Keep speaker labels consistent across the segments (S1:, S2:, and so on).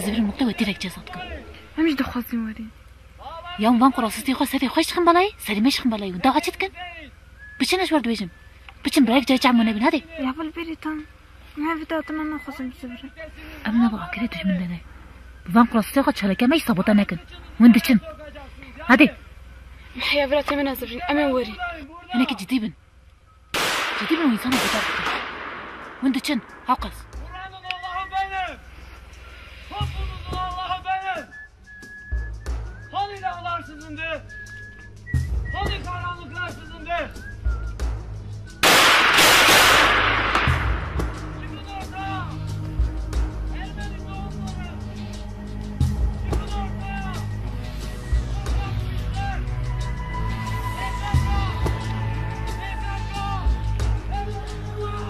S1: دزبیر نقطه و تیرک جزات کن
S2: همیش دخواستیم وری
S1: یا وان قراستی خو سری خوش خم بالای سری مش خم بالای و دا چت کن بچنش ورد ویجم بچن برایك جاي تعمل بين هذه
S2: يا بالبريتان ما بدي أتمنى خصم صبري
S1: أنا بقى كريتش من ده فان قرصتي قد شلكة ما يصبط أنا كن وين دشن هذه
S2: يا بلاتي من أزرين أمين وري
S1: أنا كجديبن وينسان بتاعك وين دشن هاقص
S3: Hani dağlar sızındı? Hani karanlıklar sızındı? Çıkın ortaya! Ermeni doğumları! Çıkın ortaya! Sokak bizler! PKK! Emrullah!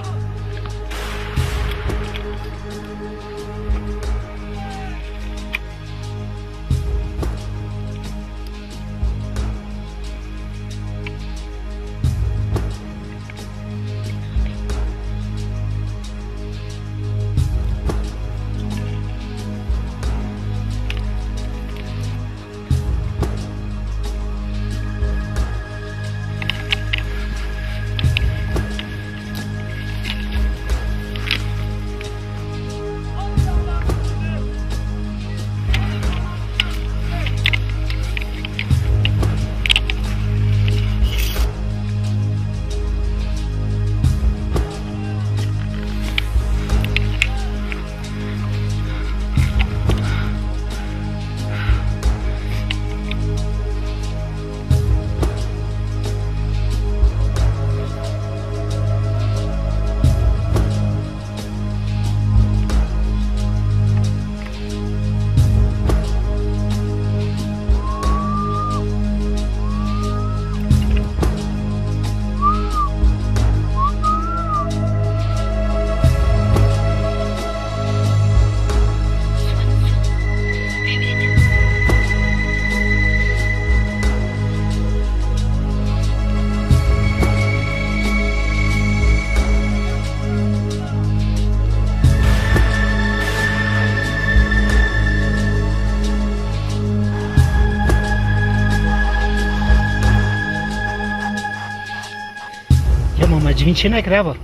S4: جوین چه نکره اول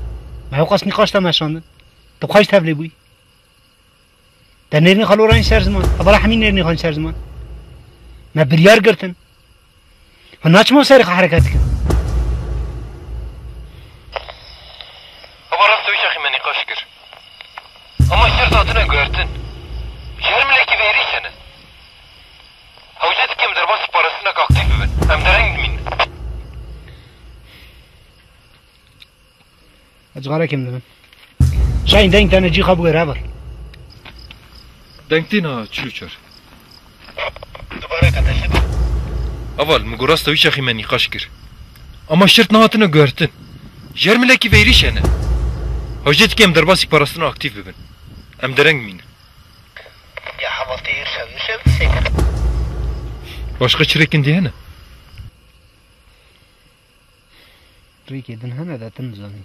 S4: ما اوقاس نقاش نماشاندن تو خواهش تبلی بوی در نرنی خالو رانی سر زمان اولا همین نرنی خان سر زمان ما بریار گرتن و ناچما سریخ حرکت کن
S5: ابا راست ویش اخی من نقاش کر اما شرط آتنا گرتن جرملکی بیری سنه حوجت کم در باس پارسنا کاکتیف ببن هم درنگ مین
S4: أجغارك من من شاين دين تانا جي خابو رابر
S5: دنگتینا چلوچر دوباره کتشد اول مگوراست ویش اخی من نقاش کر اما شرط نهاتنا گرتن جرملکی بیری سنه حوجت کم در باس پارسنا اکتیف ببن هم درنگ مین
S6: يا حبطي يرشب سكر
S5: başka çirekin diye ne?
S4: ريكي دن هنا ذا تنزلني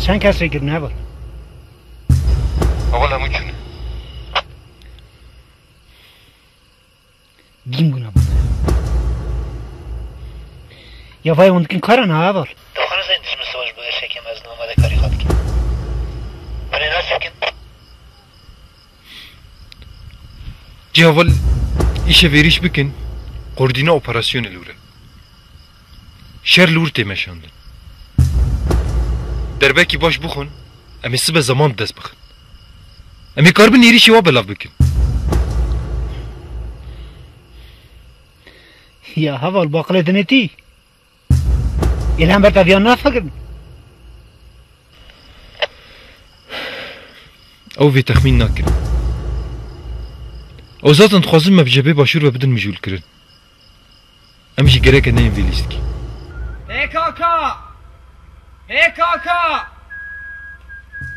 S4: چند کس ریکر نه بار
S5: اول همو چونه
S4: گیم بونم یا وای اون کار نه بار
S6: دخانه زین دشمن سواش بگه شکم از نومده کاری خواد که برای ناس کن
S5: جی اول ایشه ویریش بکن قردینا اپراسیون لوره شر لور تیمشاندن دربکی باش بخون امی سبه زمان دست بخون امی کار بن ایریشی وا بلاف بکن
S4: یا هوا الباقلة دنيتي إلهم برتافيان نافقر
S5: او في تخمين ناكر او ذاتن تخوازم ما بجبه باشور و بدن مجول کرن امشي گره که نیم ویلیست کی
S3: PKK! PKK!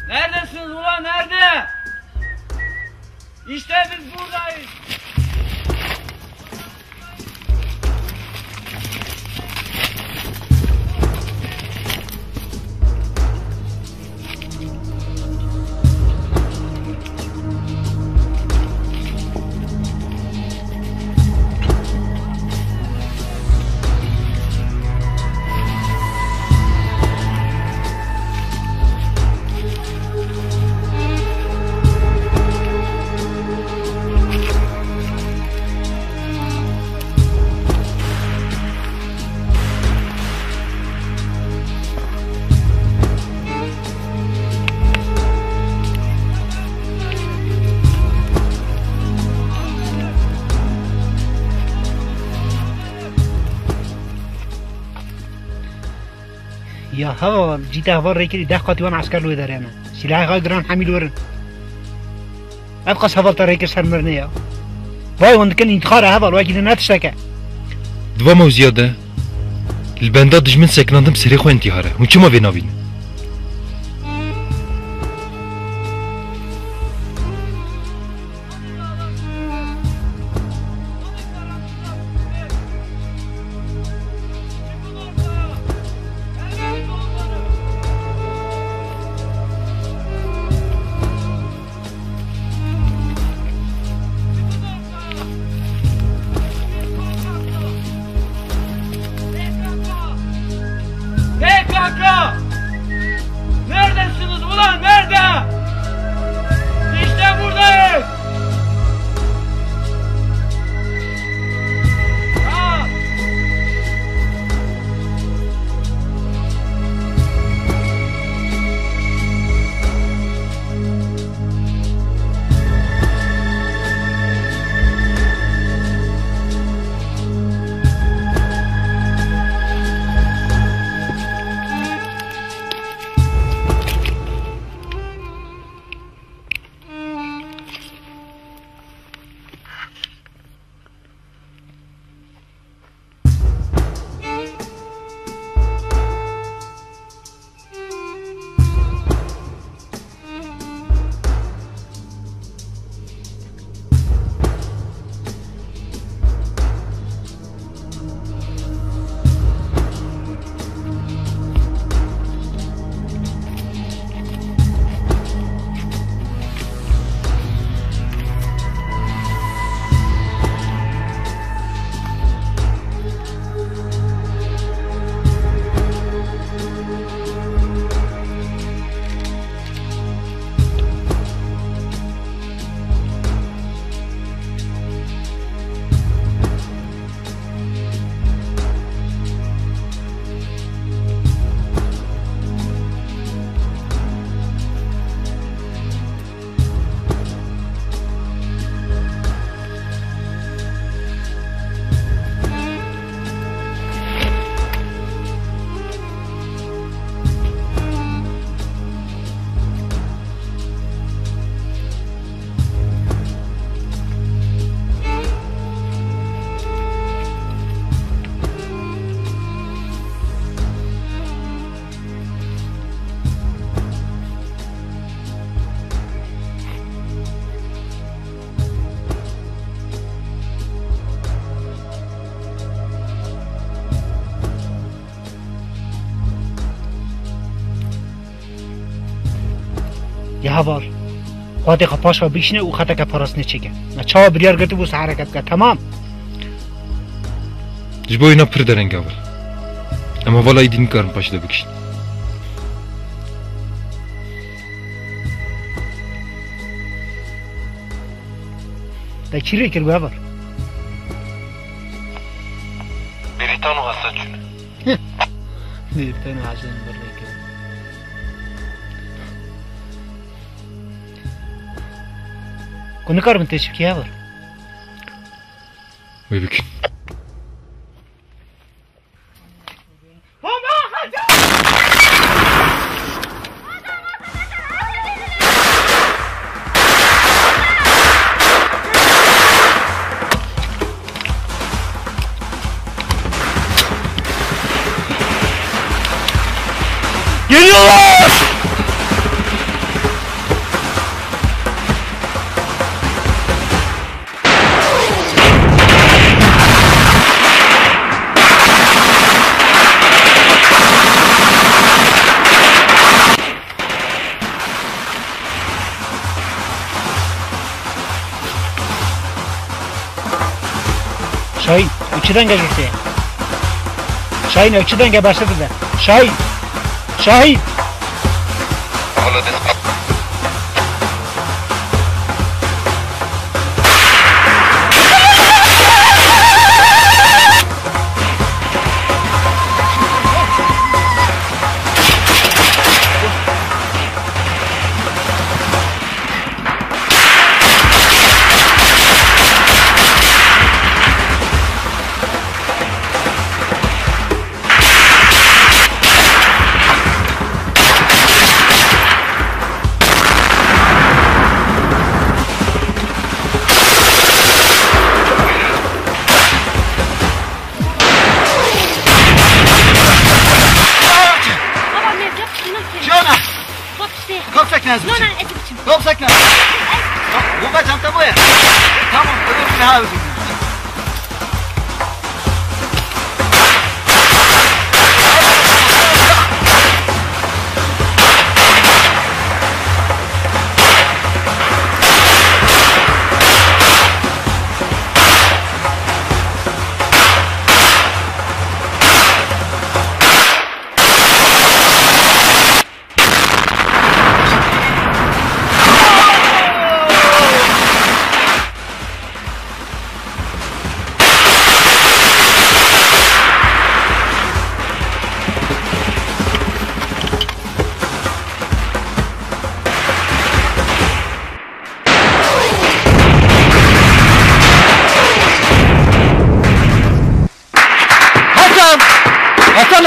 S3: Neredesiniz ulan nerede? İşte biz buradayız.
S4: يا هوا جيت هوا ريكري دقتي وانا عسكر له داري انا سلاح غاي جران حميل ورن ابقى هوا طريق سرمرنيا باي وند كان يتخار هوا الواجد ناتشتكى
S5: دوا مو زيادة البندا دجمن سكناندم سري خو انتحاره ونچو ما بيناوين
S3: PKK!
S4: يا بار خاطي قباش بيشنه وخاتك فرسنه چيكه ما چاو بريار گرتو بوس حركت کا تمام
S5: جبو اینا پر درنگ اول اما والا ایدین کارم پاشده بکشین
S4: دا چی ری کرد بابر
S5: بریتانو حسد شونه
S4: بریتانو حسد برای کرد کنه کار من تشب کی بابر
S5: ببکن
S4: Geliyorlar! Şahin, ökçeden gel ortaya. Şahin, ökçeden gel başladı da. Şahin! Şahin!
S3: Yok sakın. Bu kaç çanta bu ya? Tamam, öyle bir hal.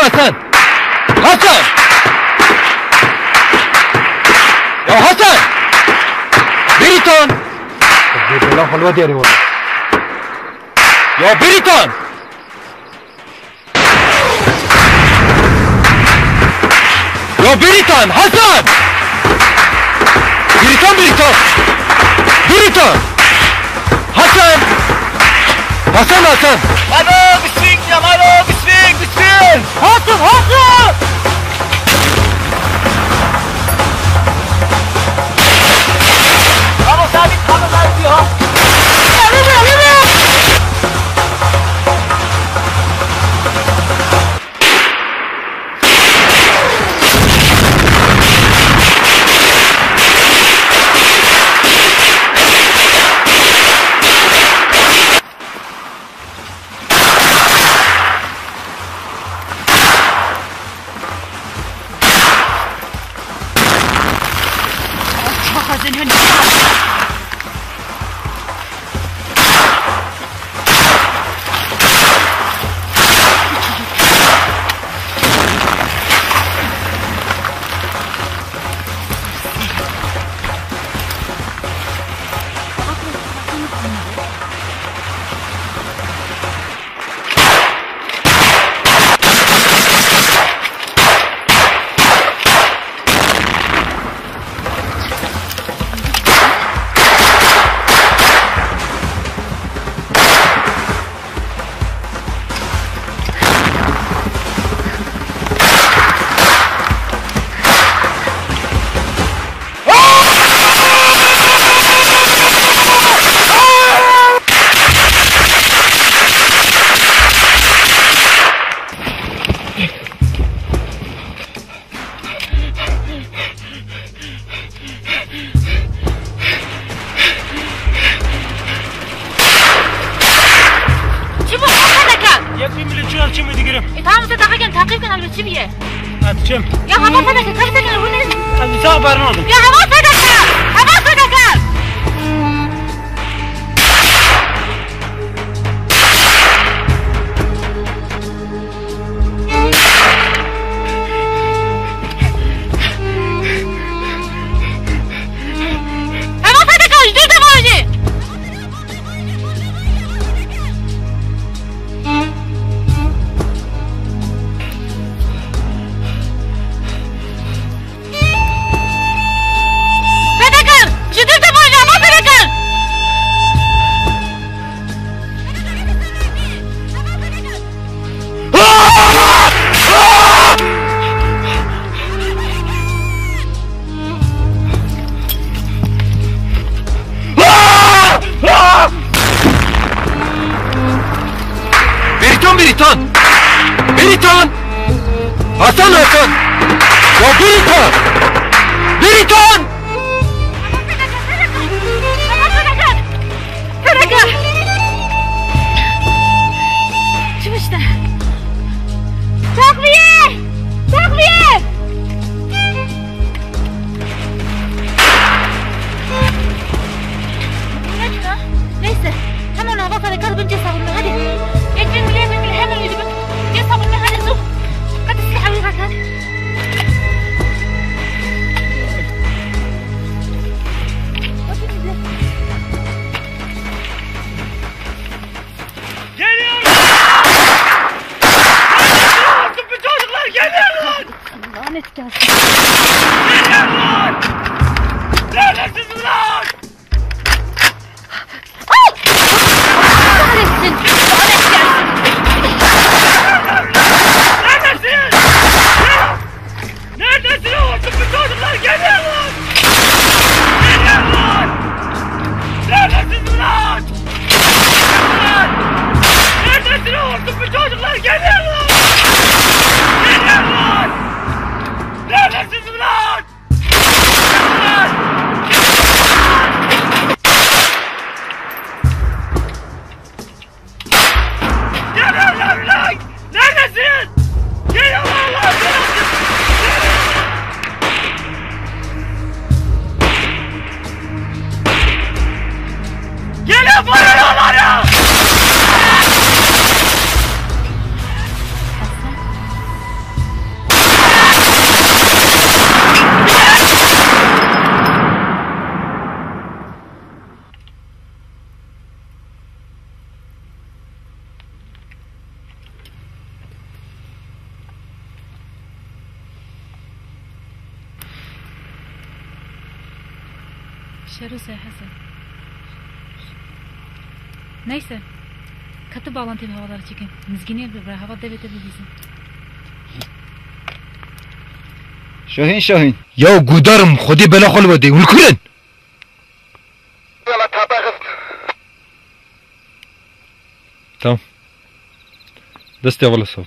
S5: Hasan! Hasan! Ya Hasan! Beriton! Beriton halva diye var. Ya Beriton! Ya Beriton! Hasan! Beriton! Beriton! Hasan! Hasan!
S3: Alo, bismillah ya, alo, bismillah.
S4: Hasan!
S3: Vamos, sabit, diyor.
S1: alır çiviye.
S4: Atacağım.
S1: Ya hava sadaka kalsana bu ne?
S4: Hadi sağ haberini aldım.
S1: Ya hava sadaka! Hava sadaka! Hava sadaka! Dur da var. Fedakar! Ciddi de var ama Fedakar!
S5: Beritan Beritan! Beritan! Hasan Hasan! Ya Beritan! Beritan!
S1: Fedakar! Çıkışta. Takviye! Takviye! Neyse. Hemen hava Fedakar önce savunma hadi. Ekmek bile hemen yüzümü. Gel savunma hadi su. Hadi silahı bak hadi. Lanet gelsin. Kahretsin. Lanet gelsin.
S3: Neredesin oğlum? Bu çocuklar geliyorlar! Geliyorlar! Neredesin lan? Neredesin oğlum? Bu çocuklar geliyorlar! Geliyorlar! Neredesin lan? Geliyorlar lan! Neredesin? Geliyorlar lan! Geliyor bayılıyorlar ya!
S1: Şeruse Hasan. Neyse. Katı bağlantıyla havalara çekin. Mizgini bir hava devlet bizim.
S3: Şahin Şahin.
S5: Ya gudarım khudi bela kholwadi ulkulen. Tamam. Deste wala sav.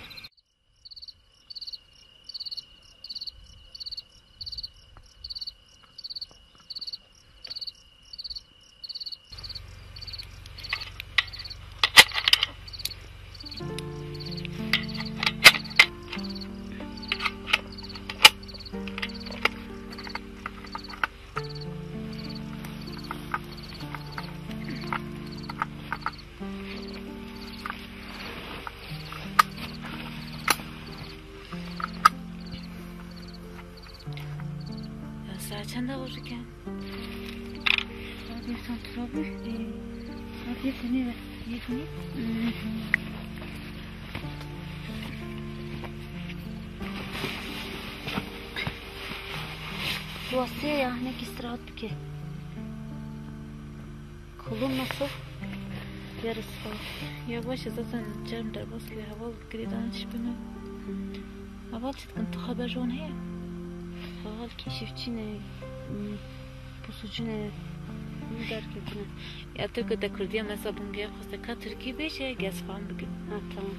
S1: Saat çanda vururken. Hadi sen trabı. Hadi seni ver. Yedini. Bu Asya ya ne istirahat bir ki. Kolum nasıl? Yarısı falan. Yavaş zaten canım der basıyor. Havalı gridan şüphemi. Havalı çıtkın haberjon he. Havalı keşifçi ne? Pusucu ne? Derketine. Ya Türkiye'de Kürdiye mesela bunu bir yapısı Türkiye bir şey gez falan bugün. Ha tamam.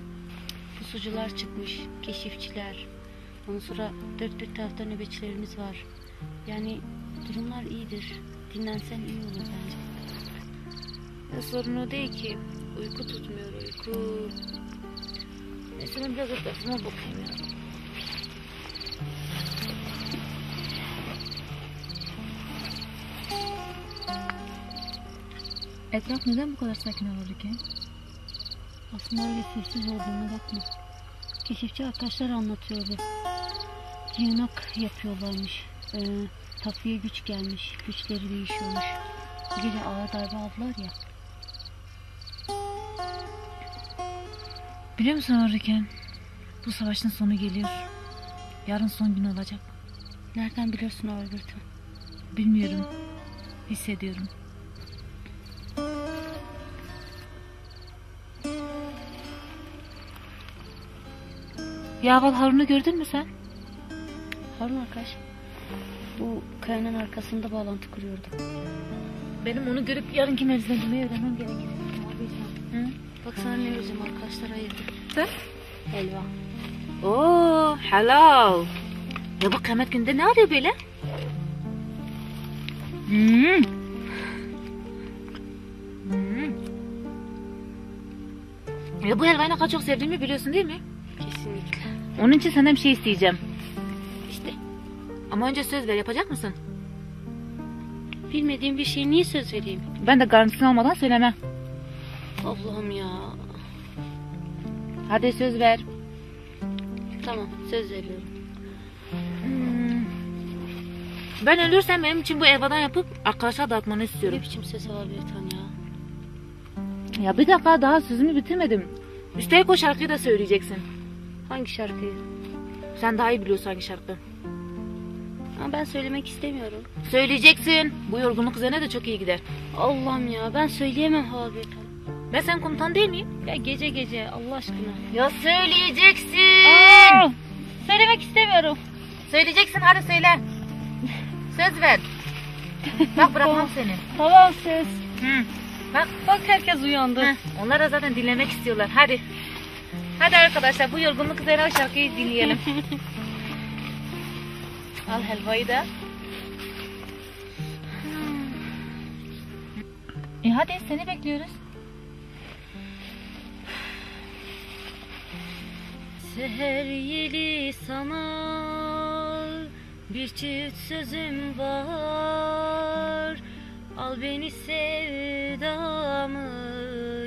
S1: Pusucular çıkmış, keşifçiler. Ondan sonra dört tarafta nöbetçilerimiz var. Yani durumlar iyidir. Dinlensen iyi olur bence. Ya sorun o değil ki. Uyku tutmuyor uyku. Neyse ben biraz etrafıma bakayım ya. Etraf neden bu kadar sakin olurken?
S7: Aslında öyle sessiz olduğuna bakma. Keşifçi arkadaşlar anlatıyordu. Cihanak yapıyorlarmış. Takviye güç gelmiş. Güçleri değişiyormuş. Bu gece ağır darbe aldılar ya.
S1: Biliyor musun Arıken? Bu savaşın sonu geliyor. Yarın son gün olacak.
S7: Nereden biliyorsun Alberto?
S1: Bilmiyorum. Hissediyorum. Yaval Harun'u gördün mü sen?
S7: Harun arkadaş. Bu kayanın arkasında bağlantı kuruyordu.
S1: Benim onu görüp yarınki mevzilendirmeyi öğrenmem gerekir.
S7: Hı? Bak sana ne vereceğim arkadaşlar ayırdı.
S1: Sen?
S7: Helva.
S1: Oo, helal. Ya bu kıyamet günde ne arıyor böyle? Ya bu helvayı ne kadar çok sevdiğimi biliyorsun değil mi?
S7: Kesinlikle.
S1: Onun için senden bir şey isteyeceğim. İşte. Ama önce söz ver, yapacak mısın?
S7: Bilmediğim bir şeyi niye söz vereyim?
S1: Ben de garantisini almadan söylemem.
S7: Allah'ım ya.
S1: Hadi söz ver.
S7: Tamam söz veriyorum.
S1: Ben ölürsem benim için bu helvadan yapıp arkadaşlar dağıtmanı istiyorum.
S7: Ne biçim ses Albertan ya?
S1: Ya bir dakika daha sözümü bitirmedim. Üstelik o şarkıyı da söyleyeceksin.
S7: Hangi şarkıyı?
S1: Sen daha iyi biliyorsun hangi şarkı.
S7: Ama ben söylemek istemiyorum.
S1: Söyleyeceksin. Bu yorgunluk üzerine de çok iyi gider.
S7: Allah'ım ya ben söyleyemem Albertan.
S1: Ben senin komutan değil miyim?
S7: Ya gece gece Allah aşkına.
S1: Ya söyleyeceksin.
S7: Söylemek istemiyorum.
S1: Söyleyeceksin, hadi söyle. Söz ver. Bak bırakmam seni.
S7: Tamam söz.
S1: Hı.
S7: Bak herkes uyandı.
S1: Heh, onlar da zaten dinlemek istiyorlar. Hadi. Hadi arkadaşlar bu yorgunluk üzerine o şarkıyı dinleyelim. Al helvayı da. Hadi seni bekliyoruz.
S7: Seher yeli sana bir çift sözüm var. Al beni sevdamı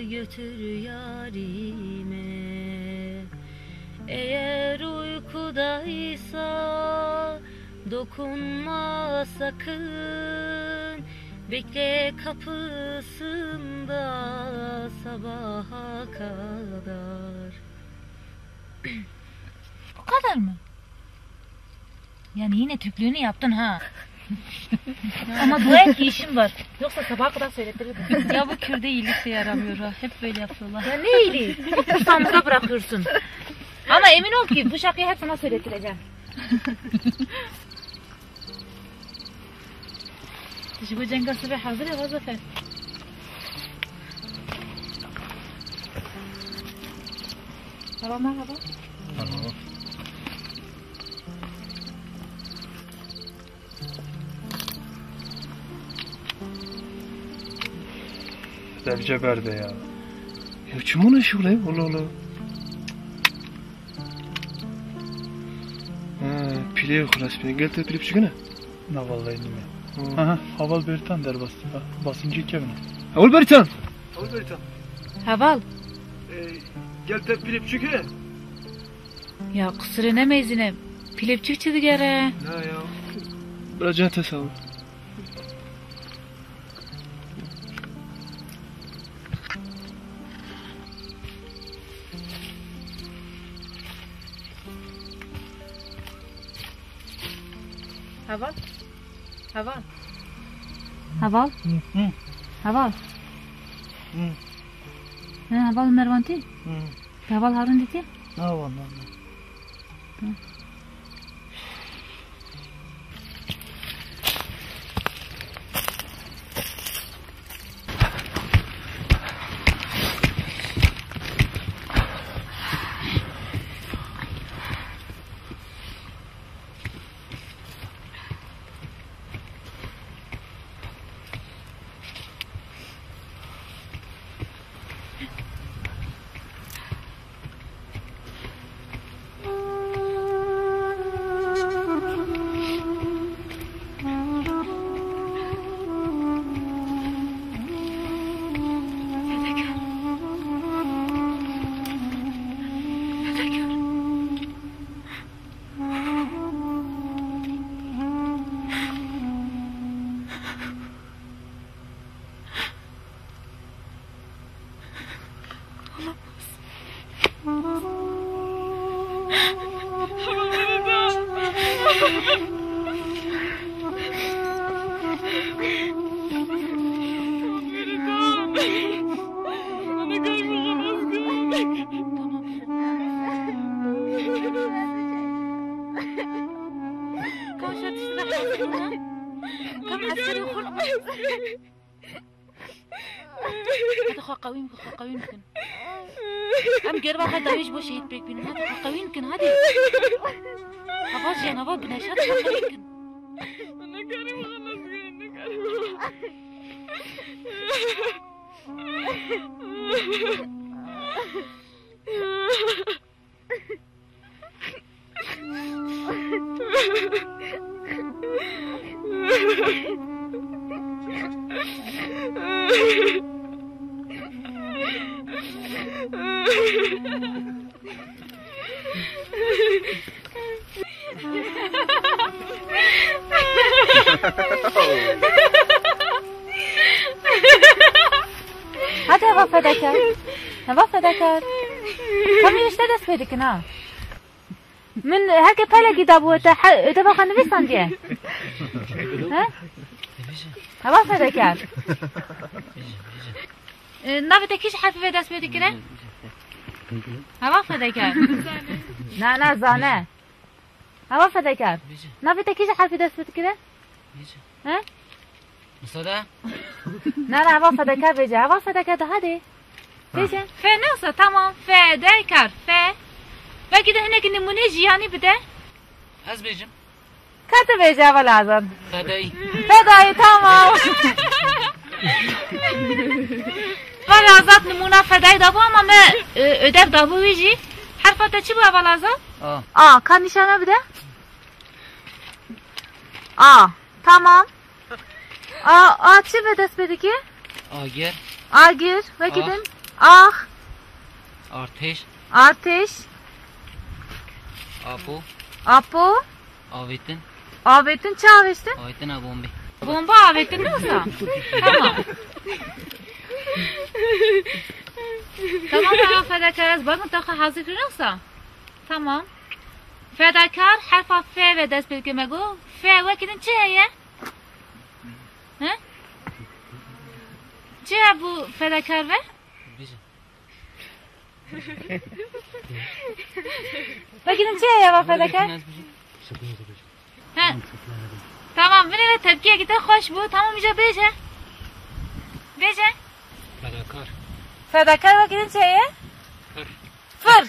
S7: götür yarime. Eğer uykudaysa dokunma sakın. Bekle kapısında sabaha kadar.
S1: Bu kadar mı? Yani yine Türklüğünü yaptın ha. Ama dua et ki işim var. Yoksa sabaha kadar söyletirdim.
S7: Ya bu Kürt'e iyilik de yaramıyor ha. Hep böyle yapıyorlar.
S1: Ya ne iyiliği? İstanbul'da bırakıyorsun. Ama emin ol ki bu şarkıyı hep sana söyletireceğim. Bu cengası ve hazır ya vazafer. Merhaba merhaba.
S5: Merhaba. Devce berde ya. Ya çumun şu lan ola ola. Pile yok resmen. Gel de pilip çıkana.
S8: Ne vallahi bilmiyorum. Aha, Haval Beritan der bastı. Basıncı kevine.
S5: Ol Beritan. Ol Beritan.
S1: Haval.
S5: Gel de pilip çıkana.
S1: Ya kusura ne mezine. Pilepçik çıktı gere.
S5: Ne ya? Biraz can tesavvur.
S1: Haval. Haval. Haval. Haval. Ne Haval Mervanti? Haval Harun dedi.
S8: Ne var ne?
S1: هذا خا قوي يمكن ام قربا هذا ويش بو شهيد بيك بين هذا خا قوي يمكن هذه ابغى جي انا ابغى بنشهد خا قوي يمكن
S2: انا كريم خلاص انا
S1: هذا هوا فداكر هم يشتا دست بدك نا من هكا بلا كتابو تبقى نبيسان ديه ها هوا فداكر نافتا كيش حرف في دست بدك كده هوا فداكر نا زانه هوا فداكر نافتا كيش حرف دست بدك كده ها
S3: مصدق؟
S1: نه هوا فداکر بجه هوا فداکر ده هده بجه ف نقصه تمام فداکر ف بگیده هنک نمونه جیانی بده
S3: از بجم
S1: کتا بجه اول ازاد
S3: فدایی
S1: تمام اول ازاد نمونه فدایی دابو اما ما ödev دابو ویجی حرفاتا چی بو اول ازاد؟ کار نشانه بده tamam çi ve dest bedeki? Agir ve gidin. Arteş. Apo. Avetin çi aveştin? Bomba avetin ne olsa? Tamam. Tamam fedakar bakın takı hazır olsa. Tamam. Fedakar harfa F ve dest bedeki mego. F ve gidin çi heye? ها؟ چه ابو فداکر و؟ بگیریم چه ابو فداکر؟ ها tamam بینید تبکیه گیته خوش بود تمام اینجا بیشه فداکر بگیریم چه فر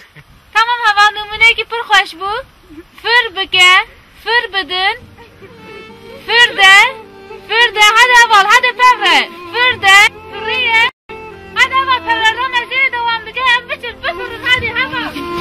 S1: tamam hava numune ki پر خوش بود فر بکه فر بدن فر ده فرده هذا أول هذا فرده فرده فرية هذا أول فرده مزيد دوام بجاه أم بشر بشر هذه هوا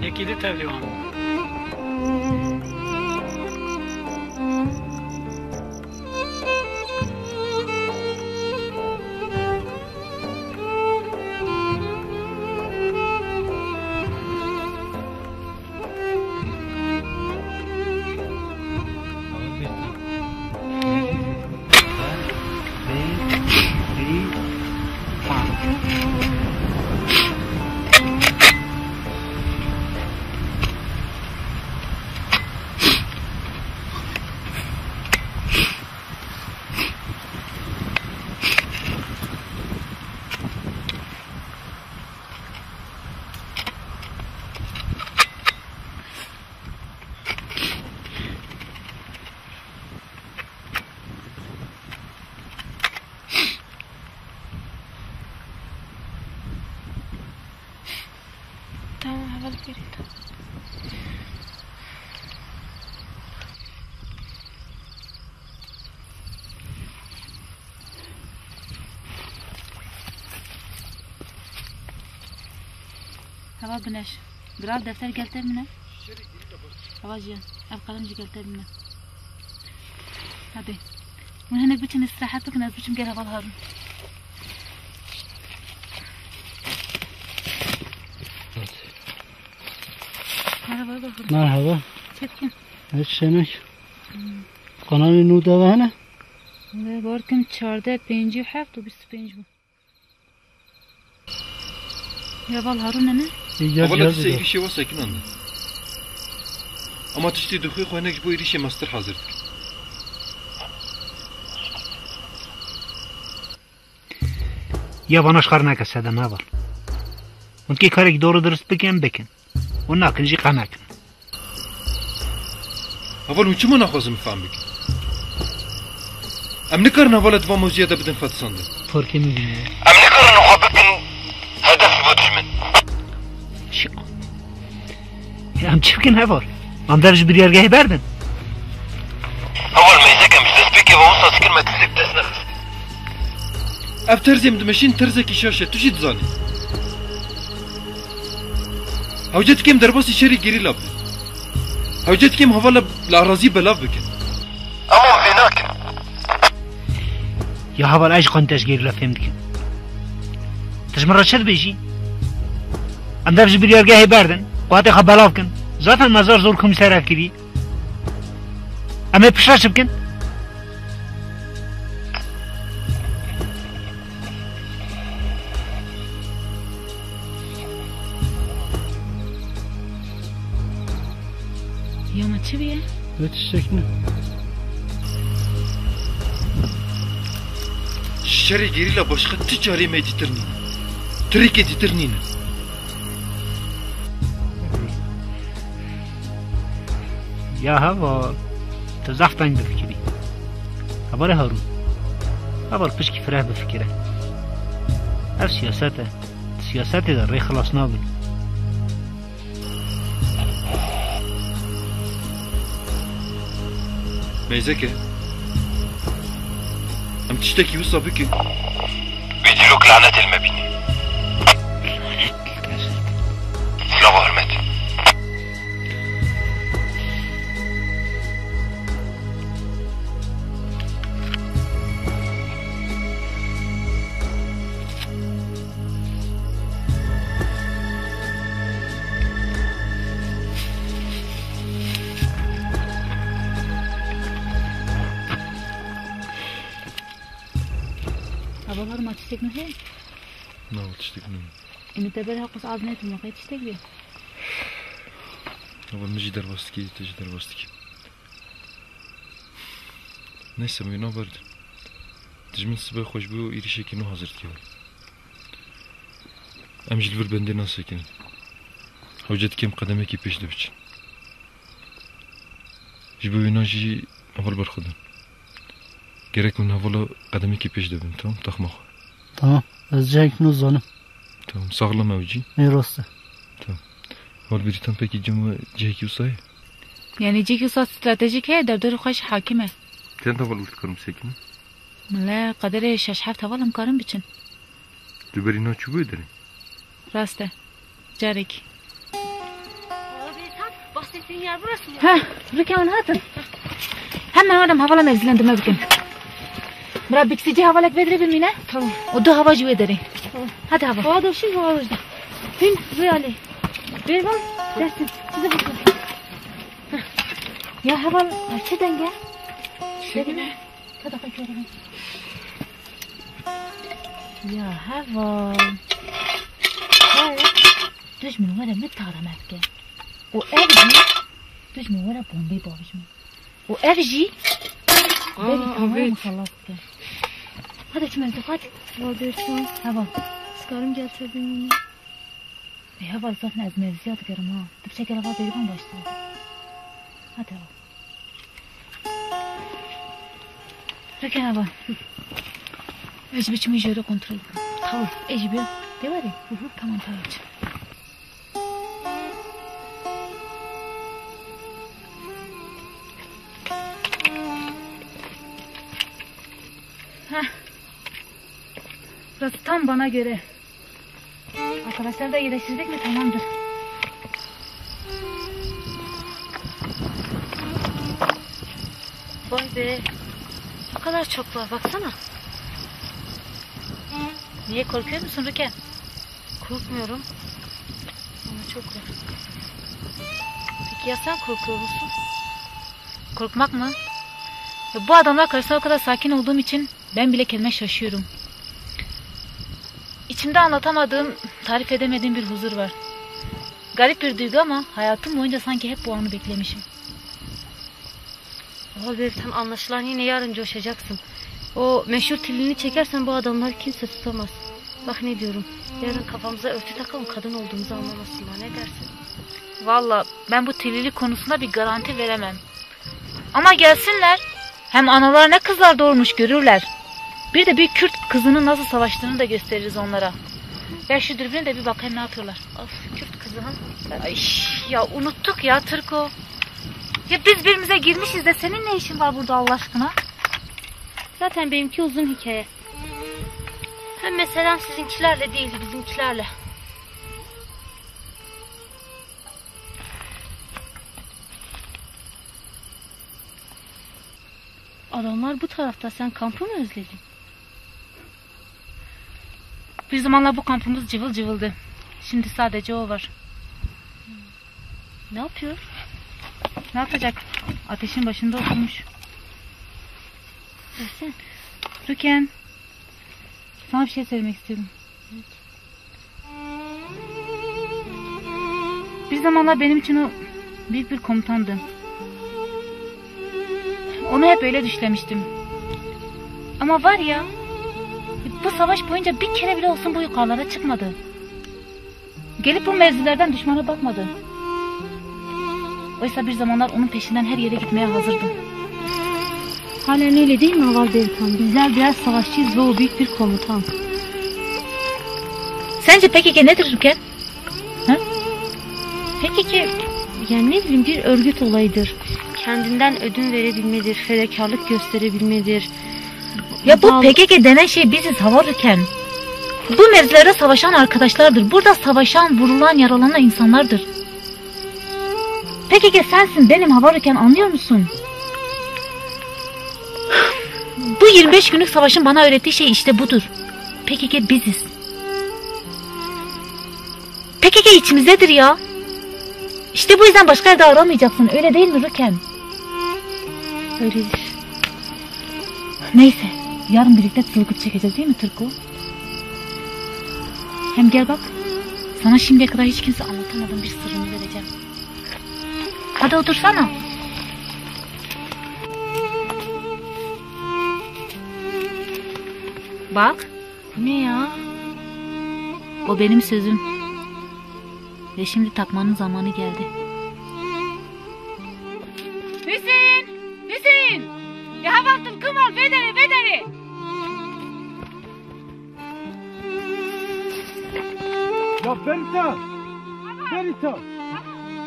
S4: یکی ده تبلیغان
S1: Hava güneş. Biraz defter gel termine. Hava cihan. Ev kalemci gel termine. Hadi. Bunu henek bütün istirahat bakın az biçim gel hava Harun. Merhaba bakın.
S4: Merhaba.
S1: Çekin.
S4: Hiç şeymek. Kanalı nuda ve hene?
S1: Ne var ki 14 5 7 و 25 bu. Ya val Harun ne?
S5: Avala tişte irişe var sakin andı. Ama tişte duhu khonek bu irişe master hazırdır.
S4: Ya bana şkarına kesedem ha var. Unki karek doğru dürüst bekin. Onlar kinci kanak.
S5: Aval uçuma nakhozum faham bik. Em ne karın avala dva mevzuya da bidin fatsandı.
S4: Farkı mı bilmiyor?
S6: Em ne karın o bikin hedefi bu düşman.
S4: Şu. Ya am çiftkin ha var. Am derj bir yergehi berdin.
S6: Aval meyzekem işte spike ve usta sikirme tisip desne.
S5: Ev terzim demeşin terzeki şaşe tuşit zani. Havcet kim derbas içeri geri labdı. Havcet kim havala l'arazi belav bikin.
S6: Ama finak.
S4: Ya haval ايش قنتش غير لا فهمتك تجمر شد بيجي ام درج بريار جاي باردن قاطي خبالافكن zaten مزار زور komiser كذي اما بشاشبكن
S1: Ya ma çi biye?
S4: Evet şeklini
S5: Şeri geriyle başka ticari meditirnin. Trik editirnin.
S4: Ya hava تزحفن بفكري هباري هارون هبار بشكي فرح بفكره هف سياساته در ري خلاص نابل
S5: Meyzeke. Am tişteki yusa biki.
S6: Vidiluk lanet المبني. Silah hürmet.
S1: Havalar maçı çekme he.
S5: Ne oldu tişteki ne?
S1: İmite böyle hakkısı az netim yok. Yetiştek bir.
S5: Ama mıcı derbastiki, teci derbastiki. Neyse mi ne vardı? Tecmin sıbay hoş bu irişeki ne hazırdı ki var. Emcil bir bende nasıl ekin. Havcet kem kademeki peşde biçin. Jibu yunajı aval barkhadan. Gerek min havalı kademeki peşde bin tamam takma.
S4: Tamam az cenk nuzanım
S5: Tamam sağlam avcı.
S4: Miros'ta
S5: Hal biritan peki cımı ceki usay.
S1: Yani ceki saat stratejik he der hoş hakime.
S5: Sen de havalı utkarım sekin.
S1: لا قدره شش هفت اول هم کارم بچن
S5: Düberi ne çubuğu ederim.
S1: راسته جارك
S7: Bahsettiğin yer burası mı?
S1: ها ركان هاتن هم هذا هوالا نزلن دم بكن مرا بيكسيجي هوالك بدري بالمينه
S7: Tamam.
S1: ودو هوا جوي دري هات هوا
S7: Hava da şimdi hava da. Bin buraya Ali. Ver bana. Dersin. Size bakın.
S1: يا هوا açıdan gel
S7: Şöyle.
S1: tarafa görün يا هوا دشمن ولا متهرم هكا وأرجي دشمن ولا بومبي بارجمن وأرجي بيبي تمام خلصت هذا شو منطقات
S7: Hava dersin.
S1: هوا
S7: Sıkarım gelse benim.
S1: هوا صفنا أزمة زيادة كرما تبشكل هوا بيبان باشتغل هات هوا ركن هوا ايش بيش ميجوري كنترول
S7: Tamam.
S1: ايش بيو ديواري تمام تمام Burası tam bana göre. Arkadaşlar da iyileştirdik mi tamamdır. Vay be. Bu kadar çok var baksana. Niye korkuyor musun Rüken? Korkmuyorum. Ama çok var. Peki ya sen korkuyor musun? Korkmak mı? Ya bu adamlar karşısında o kadar sakin olduğum için ben bile kendime şaşıyorum. İçimde anlatamadığım, tarif edemediğim bir huzur var. Garip bir duygu ama hayatım boyunca sanki hep bu anı beklemişim.
S7: Albert'im anlaşılan yine yarın coşacaksın. O meşhur tilini çekersen bu adamlar kimse tutamaz. Bak ne diyorum. Yarın kafamıza örtü takalım kadın olduğumuzu anlamasınlar. Ne dersin?
S1: Valla ben bu tilili konusunda bir garanti veremem. Ama gelsinler. Hem analar ne kızlar doğurmuş görürler. Bir de bir Kürt kızının nasıl savaştığını da gösteririz onlara. Ver şu dürbüne de bir bakayım ne yapıyorlar. Of, Kürt kızı ha. Ay, ya unuttuk ya Türko. Ya biz birbirimize girmişiz de senin ne işin var burada Allah aşkına?
S7: Zaten benimki uzun hikaye. Hem meselem sizinkilerle değil bizimkilerle. Adamlar bu tarafta, sen kampı mı özledin?
S1: Bir zamanlar bu kampımız cıvıl cıvıldı. Şimdi sadece o var.
S7: Ne yapıyor?
S1: Ne yapacak? Ateşin başında oturmuş.
S7: Sen.
S1: Rüken, sana bir şey söylemek istiyorum. Bir zamanlar benim için o büyük bir komutandı. Onu hep öyle düşlemiştim. Ama var ya, bu savaş boyunca bir kere bile olsun bu yukarılara çıkmadı. Gelip bu mevzilerden düşmana bakmadı. Oysa bir zamanlar onun peşinden her yere gitmeye hazırdım.
S7: Halen öyle değil mi Aval Berkan? Bizler birer savaşçıyız ve o büyük bir komutan.
S1: Sence PKK nedir Rüken? Ha? PKK
S7: Yani ne bileyim bir örgüt olayıdır. Kendinden ödün verebilmedir, fedakarlık gösterebilmedir.
S1: Ya bu PKK denen şey biziz hava Rüken. Bu mevzilerde savaşan arkadaşlardır. Burada savaşan, vurulan, yaralanan insanlardır. PKK sensin benim hava Rüken, anlıyor musun? Bu 25 günlük savaşın bana öğrettiği şey işte budur. PKK biziz. PKK içimizdedir ya. İşte bu yüzden başka yerde aramayacaksın. Öyle değil mi Rüken?
S7: Öyledir.
S1: Neyse. Yarın birlikte çılgıt çekeceğiz değil mi Türko? Hem gel bak. Sana şimdiye kadar hiç kimse anlatamadığım bir sırrımı vereceğim. Hadi otursana. Bak.
S7: Bu ne ya?
S1: O benim sözüm. Ve şimdi takmanın zamanı geldi. Hüseyin! Hüseyin! Ya havattın kımal bedeni bedeni!
S4: Ya Berita! Berita!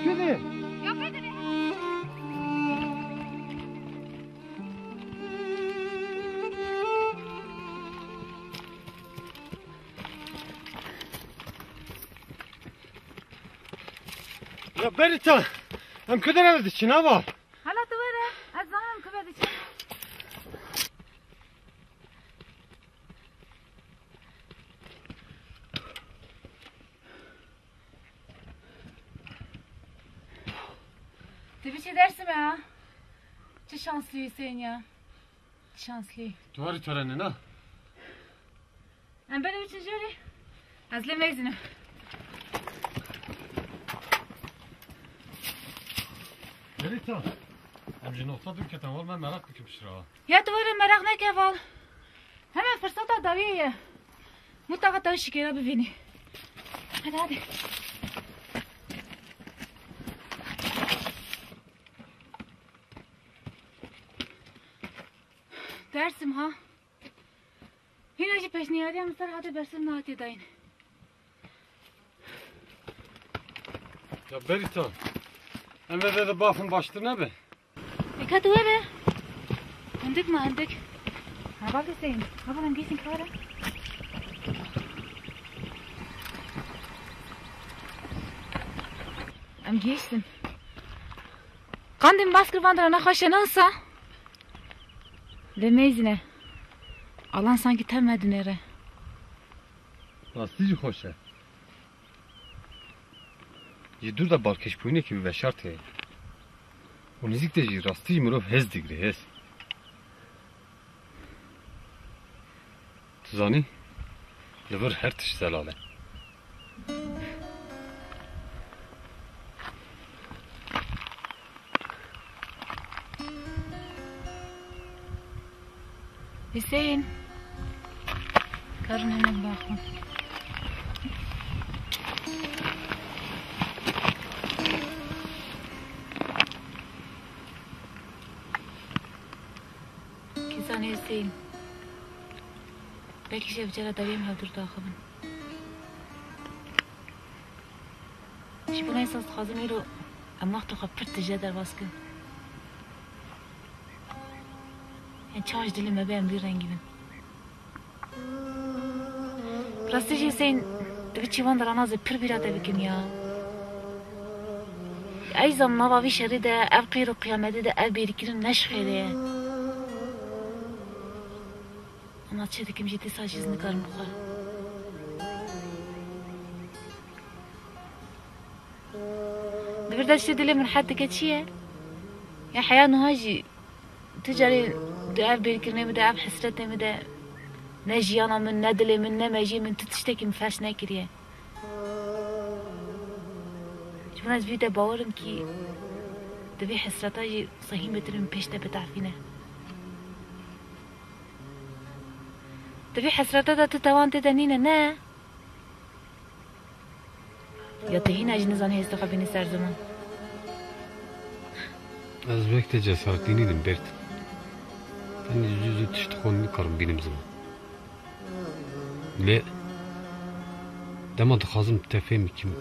S4: Şöyle!
S1: Ya bedeni!
S4: Ya Berita! Hem kadar evde için ha var.
S1: Hala duvara. Az zaman kıvırdı. Tebrik edersin ya. Çok şanslı Hüseyin ya. Şanslı.
S4: Duvarı törenin ha.
S1: Ben benim için şöyle. Hazle izini.
S4: Berita! Hem ji nokta dur ketan var ben merak bükmüştür ha.
S1: Ya duvara merak ne keval. Hemen fırsata daviye. Mutlaka da şikayet bir beni. Hadi hadi. Dersim ha. Yine peşniyat yapmışlar hadi bersim naat edeyim.
S4: Ya Berita! Hem de bakın başlı ne be?
S1: Hadi duvara. Hendik mi hendik? Ha bak Hüseyin. Ha bakalım giysin kavara. Em geçtim. Kandim baskır vandıra nakhaşa nasıl? Demeyzine. Alan sanki temedi nere.
S5: Nasıl hoşa? Yedur da balkeş puyne ki ve şart ya. O nizik de rastı mirov hez digri hez. Tuzani? Lever her tiş zelale.
S1: Hüseyin. Karın hemen bakın. Kizan Hüseyin. Belki şevcera davim havdur dağımın. Şibuna esas khazım ilo amahtu khapırt tijadar baskın. Yani çağış dilime ben bir rengibim. Prestij Hüseyin, tabi çivan ranazı pir birada bikim ya. Ay zaman navavi şeride, ev kıyru kıyamede de ev birikirin neşhede. Ama çedekim ciddi saçizini karım buka. دبرت الشي دلي من حد كتشيه يا حياة نهاجي تجاري دعاب بيركرني بدعاب حسرتني مدا نجي أنا من ندلي من نماجي من تتشتكي مفاش ناكريه شو ناس بيدا باورم كي دبي حسرتاجي صحيح مترم بيشتا بتعرفينه دبي حسرتاتا تتوان تدنينه نا Ya tehina ajnizan hesta beni her zaman.
S9: Az bekle cesaretliydim Bert. Ben yüzü tüştü konunu karım benim zaman. Le dema dıxazım tefem kim.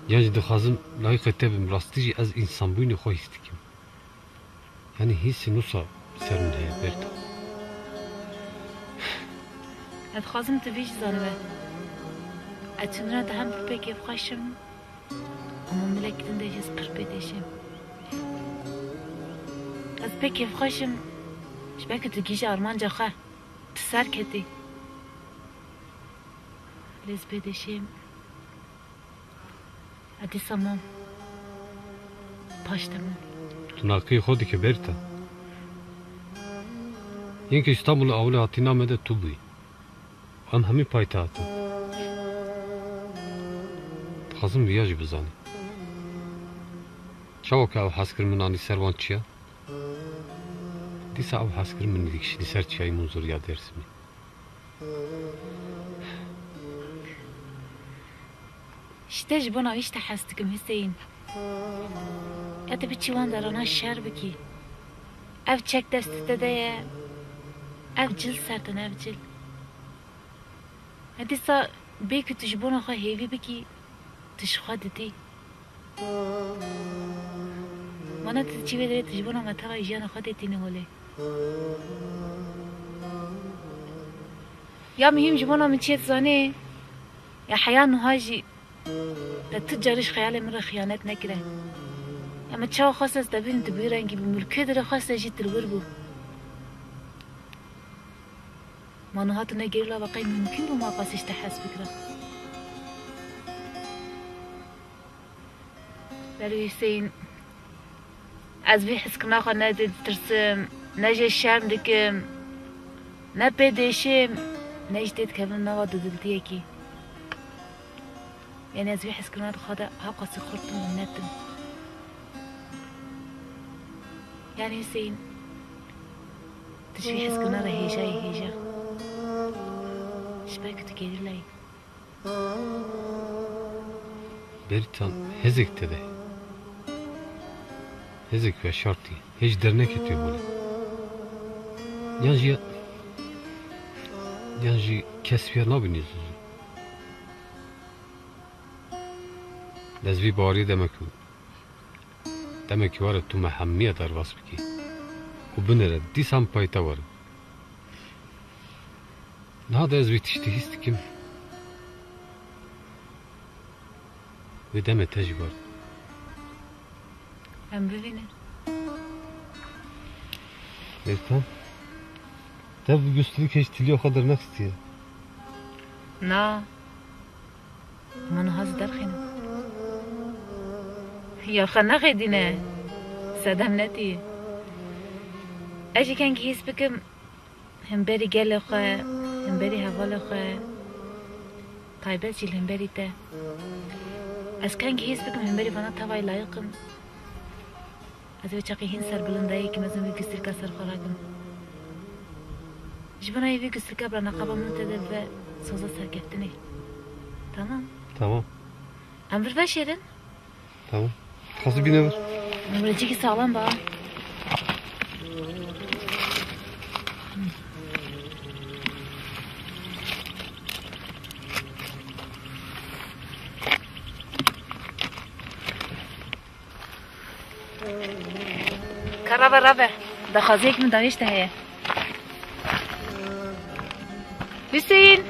S9: Yani dıxazım layık etebim rastıcı az insan buyunu xoy istikim. Yani hissi nusa serin heye Bert.
S1: Dıxazım tabii zanıbe. أتمنى دهم بيجي بخشم أما ملكتن ديجس بربيدشم أز بيجي بخشم شبكة تجيش أرمان جخا تسار كدي ليز بيدشم أدي سمام باش تمام
S9: تناقي خودك برتا يمكن İstanbul'a avlu hatina mede tubi am hemi paytahtı خازم ریاضی بزنی. چاو که او حس کرد من آنی سروان چیا؟ دیسا او حس کرد من دیگه شدی سر چیای منظور یا درس می.
S1: شتاج بنا ایش تحستکم حسین. یا تبی چیوان دارانه شر بکی. اف چک دست داده اف جل سرتن اف جل. دیسا بیکو تجبونا خواه هیوی بکی. تشخدتي ما أنا تجيبي دري تجيبونا ما ترى يجينا خدتي نقولي يا مهم جيبونا من شيء زاني يا حياة نهاجي لا تجاريش خيالي مرة خيانات نكره يا ما تشاو خاصة تبين تبيرا نجيب ملكي دري خاصة جيت الوربو ما نهات نجيب لا بقي ممكن وما قاسش تحس بكره ولی حسین از بی حس کنه خود ندید ترسم نجه شرم دکم نپیدشم نجدید که من نواد دلتیه کی یعنی از بی حس کنه خود حقاسی خورتم و ندم یعنی حسین تشبی حس کنه را هیجا شبه کتو گیری لای
S9: Beritan hezekte de. Hezek ve şartı hiç dernek etiyor böyle. Yani kesfiye ne biniyorsunuz? Lezvi bari demek ki var tu mehammiye dar vasfı ki. O bunere disam payta var. Nada ezvi tişti histikim. Ve deme tecrübe.
S1: Hem bibinin.
S9: Bertan. Tabi gösterip geçtiliği o kadar nak istiyor.
S1: Na. Manu haz derkhine. Ya khana khedine. Sadam neti. Aji kan ki his bikim hem beri gel kha hem beri haval kha. Taybet jil hem beri te. Az kan ki his bikim hem beri bana tavay layıkım. Az ve çaqi hin sar bulundayı ki mazum bir gısır kasar kharagım. Jibana evi gısır kabra naqabamın tedeb ve soza serkeftini. Tamam.
S9: Tamam.
S1: Amr ver şerin.
S9: Tamam. Kazı bine ver.
S1: Numuracıki sağlam bana. Karaba rabe. Da khazek mi davişte heye. Hüseyin.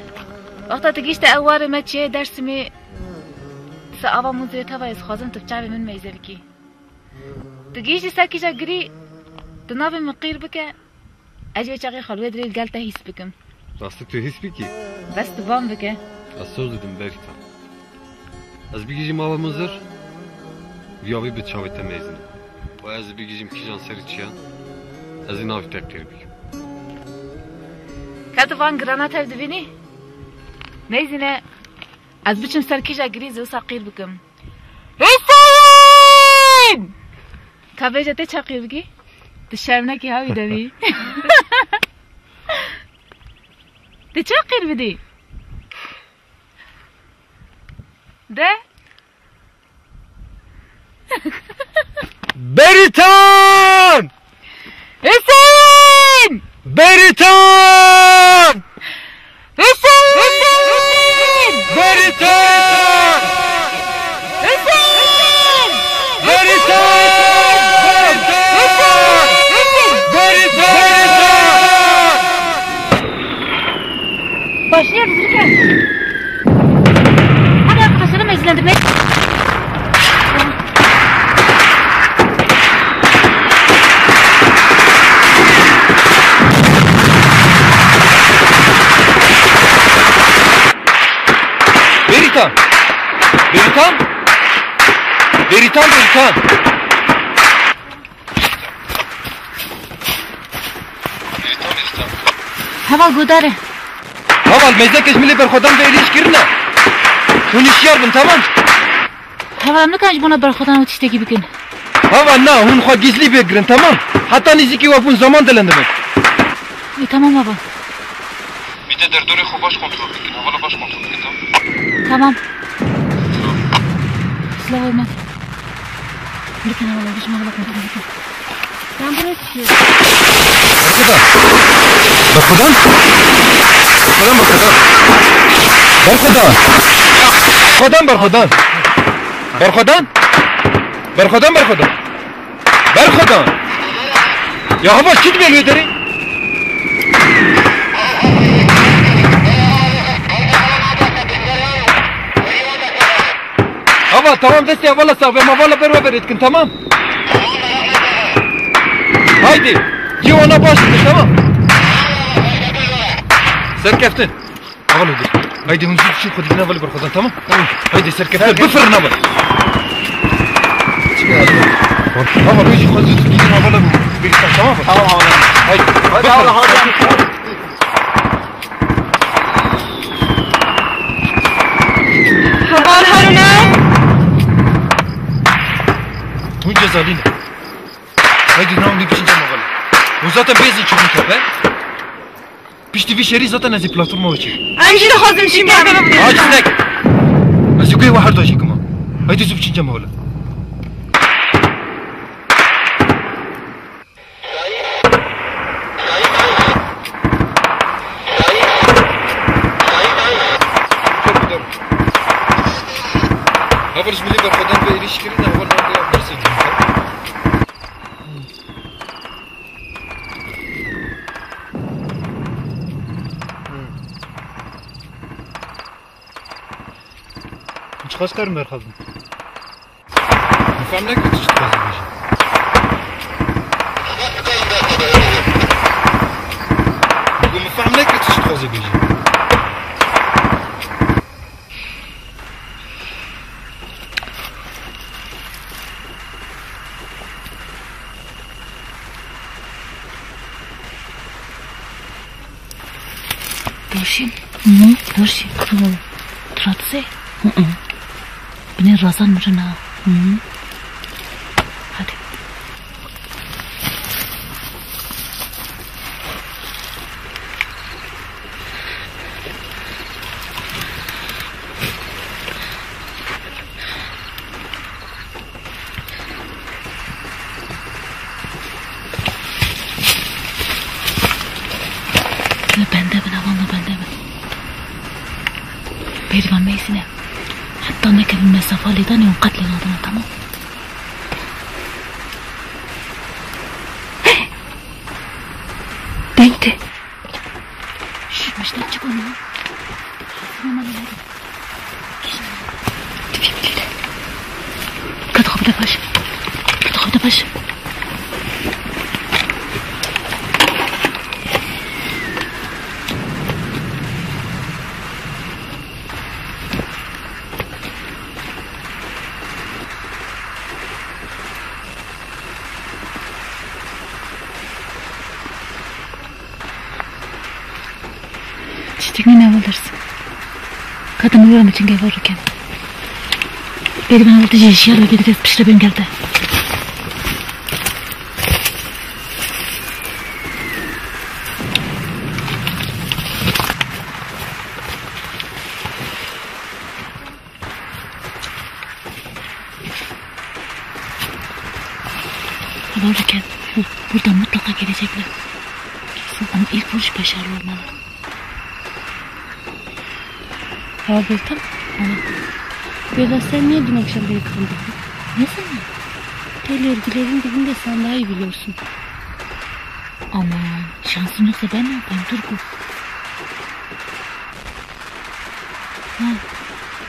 S1: Vakta tgişte awar meçe dersimi سأبا مزري تبا خازم تبتعبي من ميزركي تجيش ساكي جاكري تنابي مقير بك أجي شاقي خلوه دريل قالتا هيس بكم
S9: Rastlık his ki.
S1: بس تبان بك
S9: Az söz dedim Bertan. Az bir gecim avamızdır. Viyavi bir çavete mezun. O az bir gecim ki canseri çiyan. Az inav tekrar bir.
S1: كاتبان granat evdi beni ميزنة از بچم سرکی جاگری زو ساقیر بکم حسین کابه جاته چاقیر بگی تو شرمنه کی هاوی دوی تو چاقیر بدی ده
S5: Beritan!
S1: حسین
S5: Beritan!
S1: حسین
S5: Beritan!
S1: حسین
S5: Beritan! Beritan!
S1: Başlıyoruz lütfen. Hadi arkadaşlarım meclislendirmek.
S5: Beritan! Beritan! Beritan, Beritan!
S1: Hava gudare.
S5: Haval mezek esmili berkhodan ve iliş girine. Hun iş yardım tamam.
S1: Hava mı kanç buna berkhodan ötüşte gibi gün.
S5: Hava na hun kha gizli bir girin tamam. Hatta niziki vapun zaman dilendirmek.
S1: Tamam baba.
S5: Bir de derdori khu baş kontrol bikin. Havala baş kontrol bikin tamam.
S1: Tamam. Slava olmaz. Lütfen havalı başıma bakın. Ben buraya çıkıyorum.
S5: Berkhodan? Berkhodan? Berkhodan? Berkhodan? Berkhodan? Berkhodan? Berkhodan? Berkhodan? Berkhodan? Ya hava kit geliyor deri. Hava tamam deste havalı sağ ve mavala beraber etkin tamam. Haydi. Civana başladı tamam. Serkeftin. Havalı dur. Haydi hunzu şu kuduruna havalı barkadan tamam. Haydi serkeftin. Bıfırın havalı. Havalı şu hunzu gidin havalı birlikte tamam mı? Tamam havalı. Haydi. Haydi havalı.
S1: Havar Haruna.
S5: Bu cezaline. Haydi namli biçince havalı. Bu zaten bezi çıkın tepe. Pişti bir şeri zaten az platforma uçuyor.
S1: Anjili hazım şimdi adamı bu.
S5: Hadi sinek. Az yukarı var da çıkma. Haydi su biçince havalı. Haber milli berkhodan ve ilişkilerin havalarında yaparsın.
S4: Çıkaç karım ver kazım.
S5: Müfemle götür çıktı. az öbeci.
S1: Dorşin. Dorşin. Tratse. Beni razan mırın ha. Hadi. Bende mi avanla bende mi? Pehlivan meysine. Hatta ne kadar mesafalıydan yon katlin adına tamam. Denkti. Şişmişler çık onu. Tamam hadi. Tüfim değil. Katığı bir de baş. Katığı bir de baş. Çiçekini ne alırsın? Kadın uyuyorum için gel varırken. Beni bana aldı yaşıyor ve gidip etmişler benim geldi. Varırken buradan mutlaka gelecekler. Ama ilk vuruş başarılı olmalı.
S7: Ha Bertan. Bela sen niye dün akşam beni kandırdın?
S1: Ne zaman?
S7: Televizyon dibinde sen daha iyi biliyorsun.
S1: Aman şansın yoksa ben ne yapayım Turku? Ha,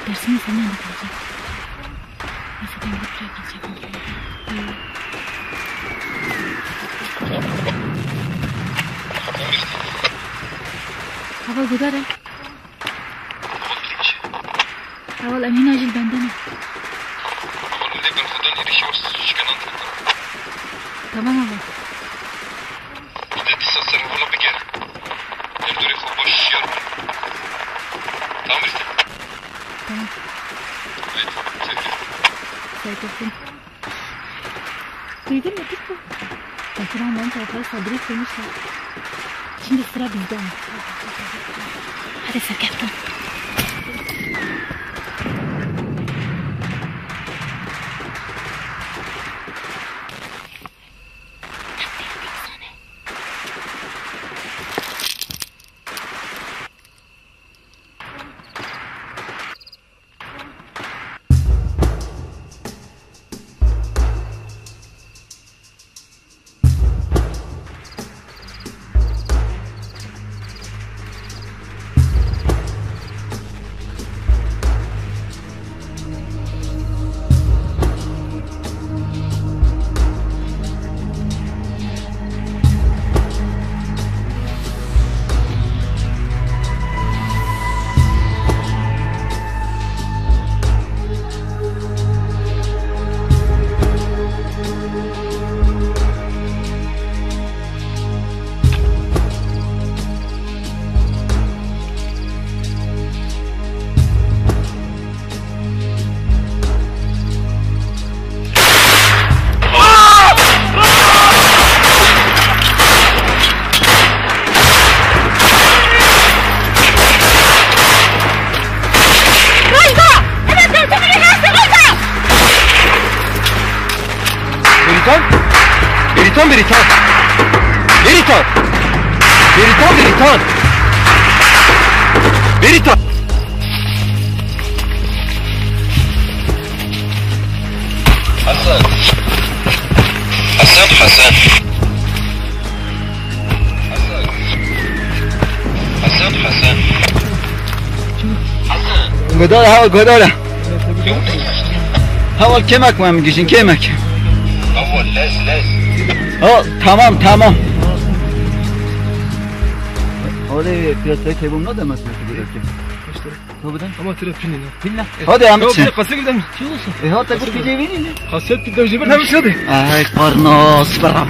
S1: dersimi senden de kalacak. Neyse ben gidip buraya kalacağım. Hava güzel he. Haval emin acil benden. Tamam hava. Tamam. Sayfasın. Duydun mu Turku? Katırandan tarafları saldırıyı koymuşlar. Şimdi sıra bizde ama. Hadi sen kaptan.
S5: Veritas!
S6: Hasan! Hasan! Hasan! Hasan! Hasan!
S3: Godora, godora. Haval kemek mi amigişin kemek?
S6: Haval les.
S3: Oh tamam. Hadi piyasaya kaybımla da mesela gerekir. Ne bedin?
S5: Ama trafini ne?
S3: Pinle. Hadi Ahmet.
S5: Yok kasık gidelim.
S3: Hatta bu pideyi verin.
S5: Kasık pide öyle bir şey hadi.
S3: Ay karnos bırak.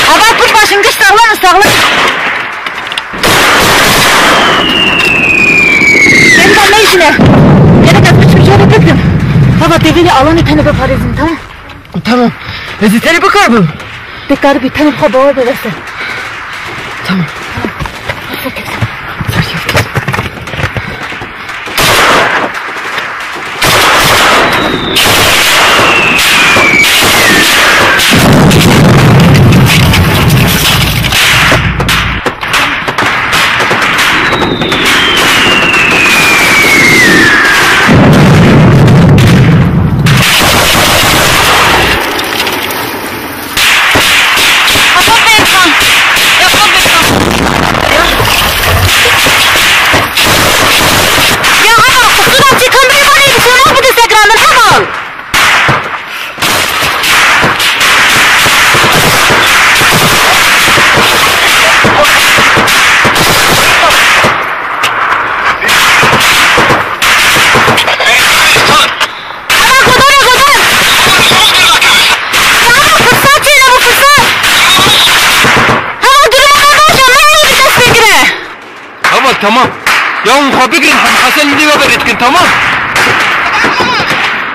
S1: Hava put başın kış sağlam. Benim ne işine? Gerek atmış bir şey yapıyorum. Hava devini alan etene bir parazim tamam.
S3: Tamam. Ezitene bakar mı?
S1: Tekrar bir tane hava verirse.
S3: Tamam.
S5: Tamam. Ya muhabbet Hasan indi haber etkin tamam.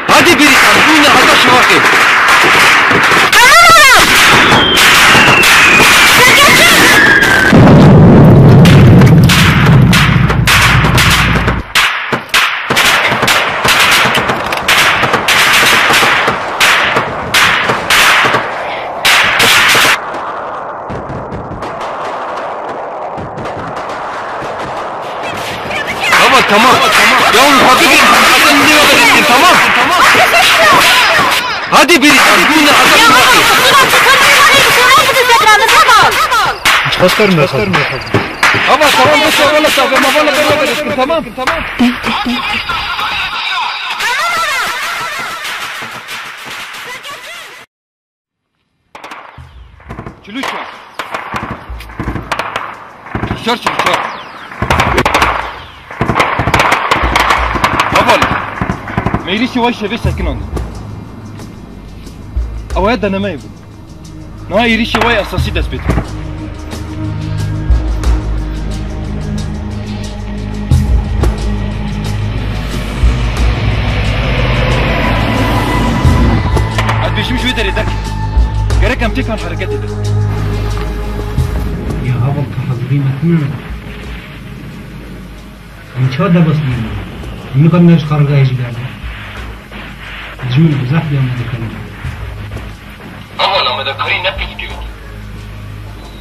S5: Hadi bir insan bu ne hata şu vakti. Tamam. Ya muhabbet Hasan indi haber etkin tamam. Hadi bir insan bu ne hata şu vakti.
S4: Çıkartlarım ben.
S5: Ama tamam da sonra sabır mavalla beraber etkin tamam. Çülüşma. Çar. Aval. Meyli şivay şeve sakin oldu. Avaya denemeyi bu. Na iri şivay asası tespit. Adbeşim şu idare eder. Gerek hem tekrar hareket eder.
S4: Ya aval tahazırıyım etmiyorum. İnşa da basmayayım. Bunu kadar ne karga ejderdi. Cümle güzel bir anladı kalın.
S5: Aval ama da kari ne pek diyordu.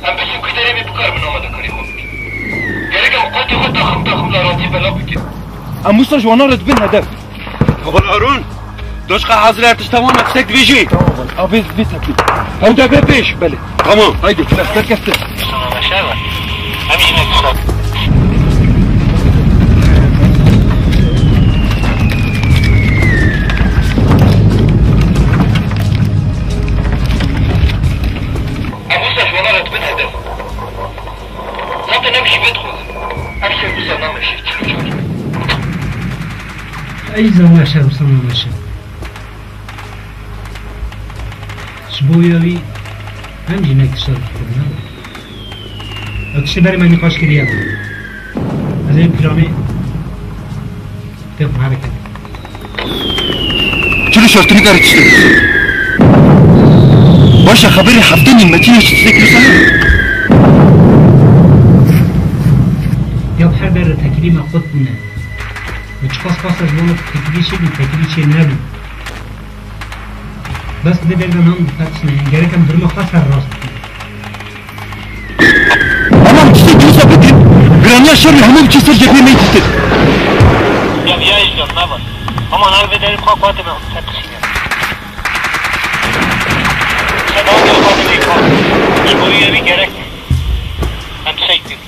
S5: Hem beşim بکن اموسا جوانا رد بین هدف
S3: اول ارون دوشقه حاضر ارتش تمام افسک بیجی
S5: آبیز بی تکلیف هم دبه پیش بله
S3: تمام
S5: هایده لفتر کسته
S6: سلام شبا همین نکسا اموسا جوانا رد بین هدف نمته نمشی بدخل افسر بسا نمشی چلو چلو
S4: أي زمان شرب صنع ماشي شبويوي هم جينك تشتغل كنا أكشبري ما نقاش كريا هذا يمكنني تفهم حركة
S5: چلو شرطنی کاری چیزی باشه خبری هفتنی متینش چیزی کرسانه
S4: يا بحر در تكريم خود بنا وتشخص خاصة جوانا تكريم شيء تكريم شيء نبي بس ده بيرجع نام بفتحنا جري كم درما خاصة الراس
S5: أنا مشتي جوزا بدري غرانيا شر همو بتشسر جبهة ميتة
S6: يا بياج جنابا أما أنا بدري بخاطر ما تكسينا سلام يا خاطر شوي يبي جرك أنت سيد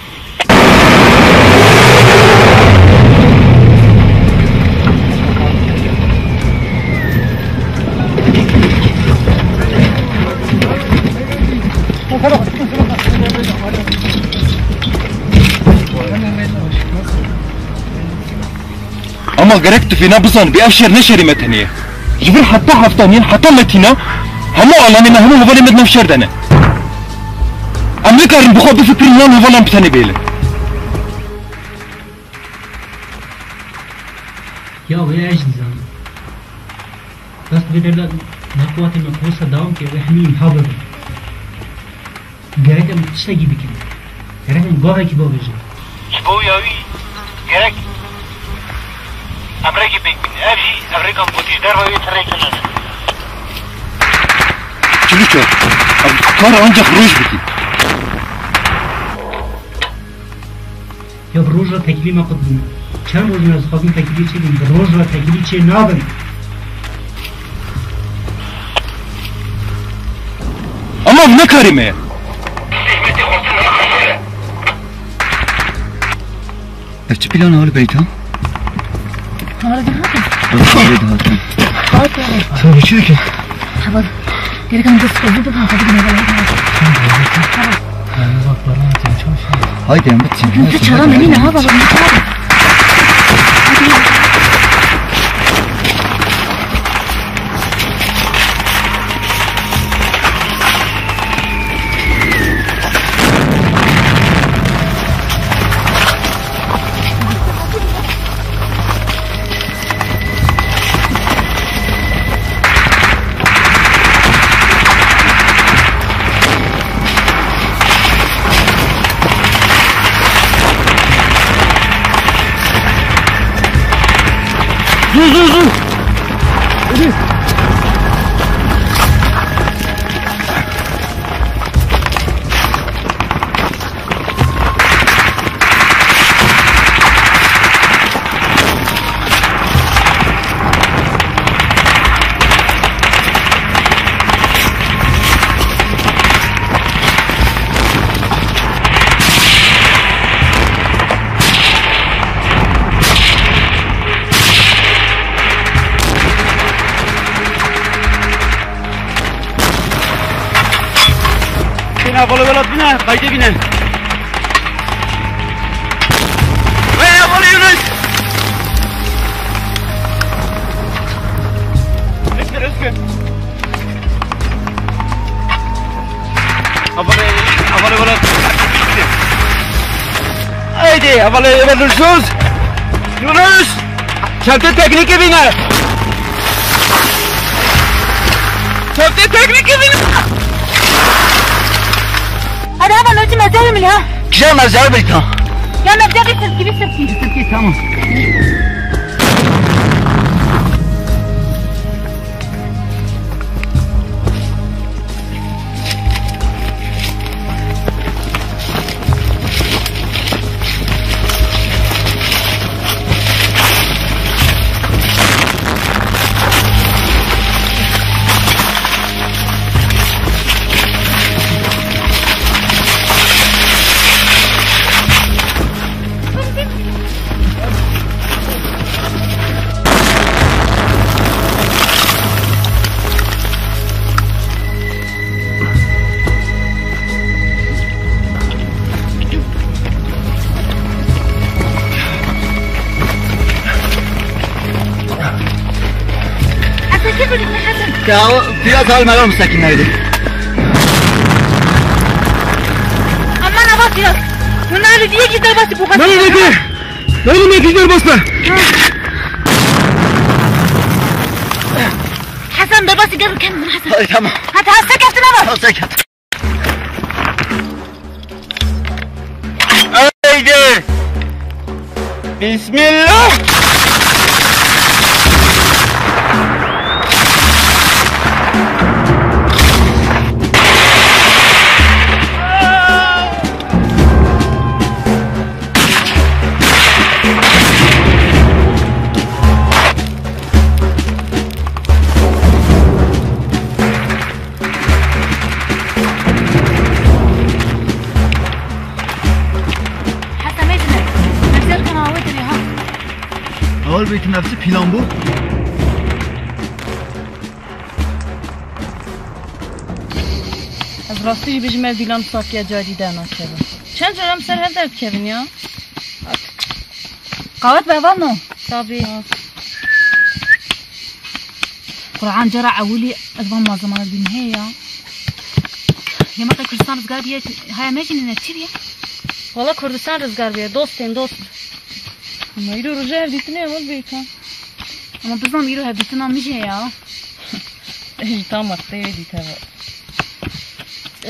S5: أما جركت في نبضان بأشر نشري متنية جبر حتى هفتانية حتى متينا همو علاني همو هفالي مدنا في شردنا أمريكا رن بخواب بفكرين لان هفالان بتاني بيلي
S4: يا ويا ايش نظام بس بدل نقوات المقوسة داوم كي وحمين حاضر جرك أم تشتغي بكين جرك أم قاعد كي بابجي
S6: شبو ياوي جرك أمريكي بيكين أبجي أمريكا مبوتيش دروا يتريك لنا
S5: چلو چار كار أنجا خروج بكين
S4: يا بروج را تكليم ما قدمنا كم روز من از خواهیم تکلیه چه دیم بروج را تکلیه چه نابن
S5: أما نكارمه
S3: چه پیلان حال بیت ها؟
S7: حالا ده
S3: تو چی که؟
S7: حالا دیگه کم دست بزرگ بکنم تا دیگه نباید
S3: هایده هم بچین
S7: تو چرا نمینه ها بابا
S3: بالا بالا بینه قایده بینه وی بالا یونس اسکر اسکر اول بالا haydi اول نرسوز یونس شبته تکنیکی بینه شبته تکنیکی بینه
S7: هذا هذا نوتي مزاوي من ها
S3: كشان مزاوي بيتها
S7: يا مزاوي سبكي
S3: تمام Fiyat almalar müsakinlerdi.
S1: Aman avat biraz. Bunları diye gider bası bu kadar.
S4: Ne oldu? Ne oldu gider basma?
S1: Hasan da bası gel kendin Hasan.
S3: Tamam.
S1: Hadi hasta kaptın ama.
S3: Hasta kat. Haydi. Bismillah. اول بیت نفسی پیلان بود
S10: از راستی بجمع دیلان ساکیا جدیده نکردم چند جرم سر هر درد کردن یا؟
S1: قوات بابا نو
S10: طبی
S1: قرآن جرى عولي أذبان ما زمان الدين هي يا ما كردستان رزقار بيه هاي ماجن نتشي بيه
S10: والله كردستان رزقار بيه دوستين دوست اما يرو رجع هديتنا اول بيتا
S1: اما بزنم يرو هديتنا مجي يا
S10: ايش تامر تيدي تبع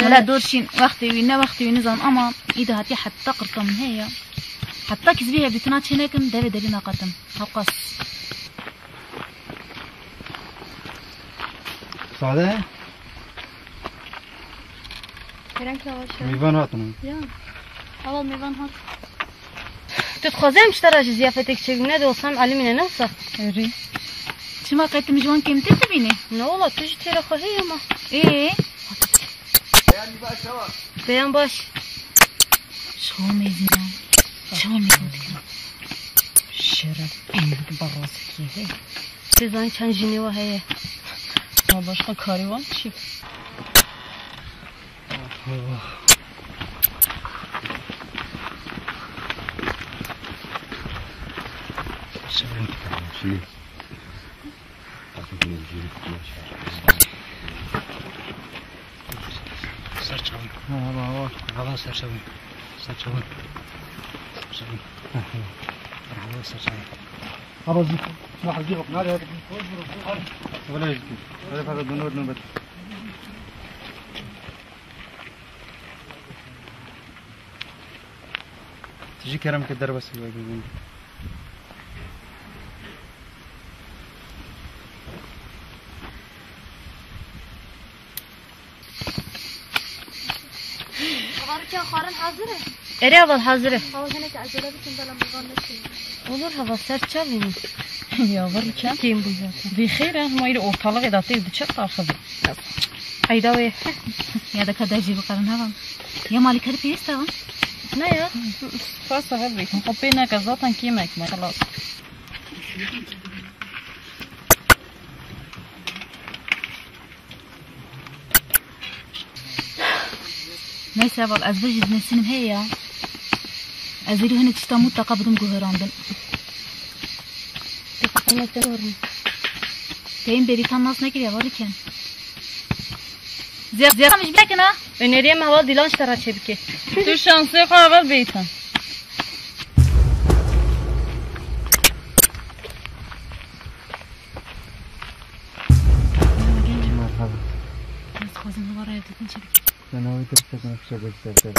S1: هلا دورشين وقتي نظام اما اذا هاتي حتى قرطم هي حتى كذبيها هديتنا تشينكم دابا دابا قدم هقص
S4: ساده
S7: فرانك لواش
S4: میوان هاتون
S7: يا اول ميوان هات
S10: تتخوزي مشترى زيافتك شيء دوسام علي من نفسه
S1: ري شما قيت مجوان كم تبيني
S10: لا والله تجي ترى خهيه ما
S1: ايه
S10: بيان باش
S1: شو ميزنا شو ميزنا
S10: شرف عندك براسك هي بزن كان جيني وهي ما باشا كاريوان شي
S4: سرچاوی هوا سرچاوی هوا زيك راح اجيبك نادي ولا يجي ولا فقط بنور نوبت تجي كرم كدر بس يقولون
S7: خارن hazır.
S10: Ereval hazır.
S7: Hava henek acele bütün dalam bulganlaşın.
S10: Olur hava sert çalıyor. Ya varken kim bu zaten? Bir khire ama ile ortalık edatı bir çok tarafı. Hayda ve
S1: ya da kadar jibi karın hava. Ya malikari piyes tamam.
S10: Ne ya? Fazla hadi. Kapıyı ne zaten kimek mi? خلاص.
S1: نيسا بال أزواج نسيم هي أزيرو هنا تشتمو تقابلهم جوهراندن
S10: أنا تقولني
S1: كاين بريتان ناس نكري أوريكن زيادة مش بكنا
S10: öneriyorum hava dilan ştara çebike. Dur şansı yok hava beytan.
S4: Ben o itip sakın akışa gösterdim.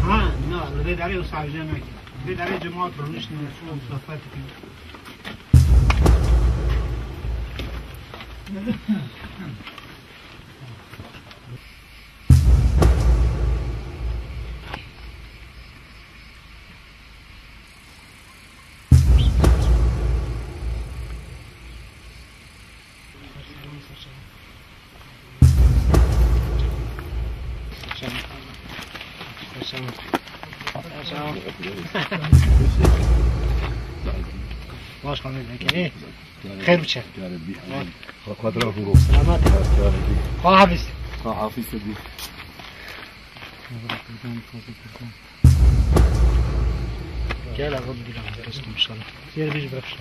S4: ها لا رديت عليه وصعب جامعي رديت عليه جماعة برونيش نسوه وصفاتك باش خانم نکنی خیر بچه
S9: خاطر رو
S4: سلامت خواه حافظ
S9: حافظ دی
S4: گل آقا بگیرم درست کنم انشالله زیر بیش برفشم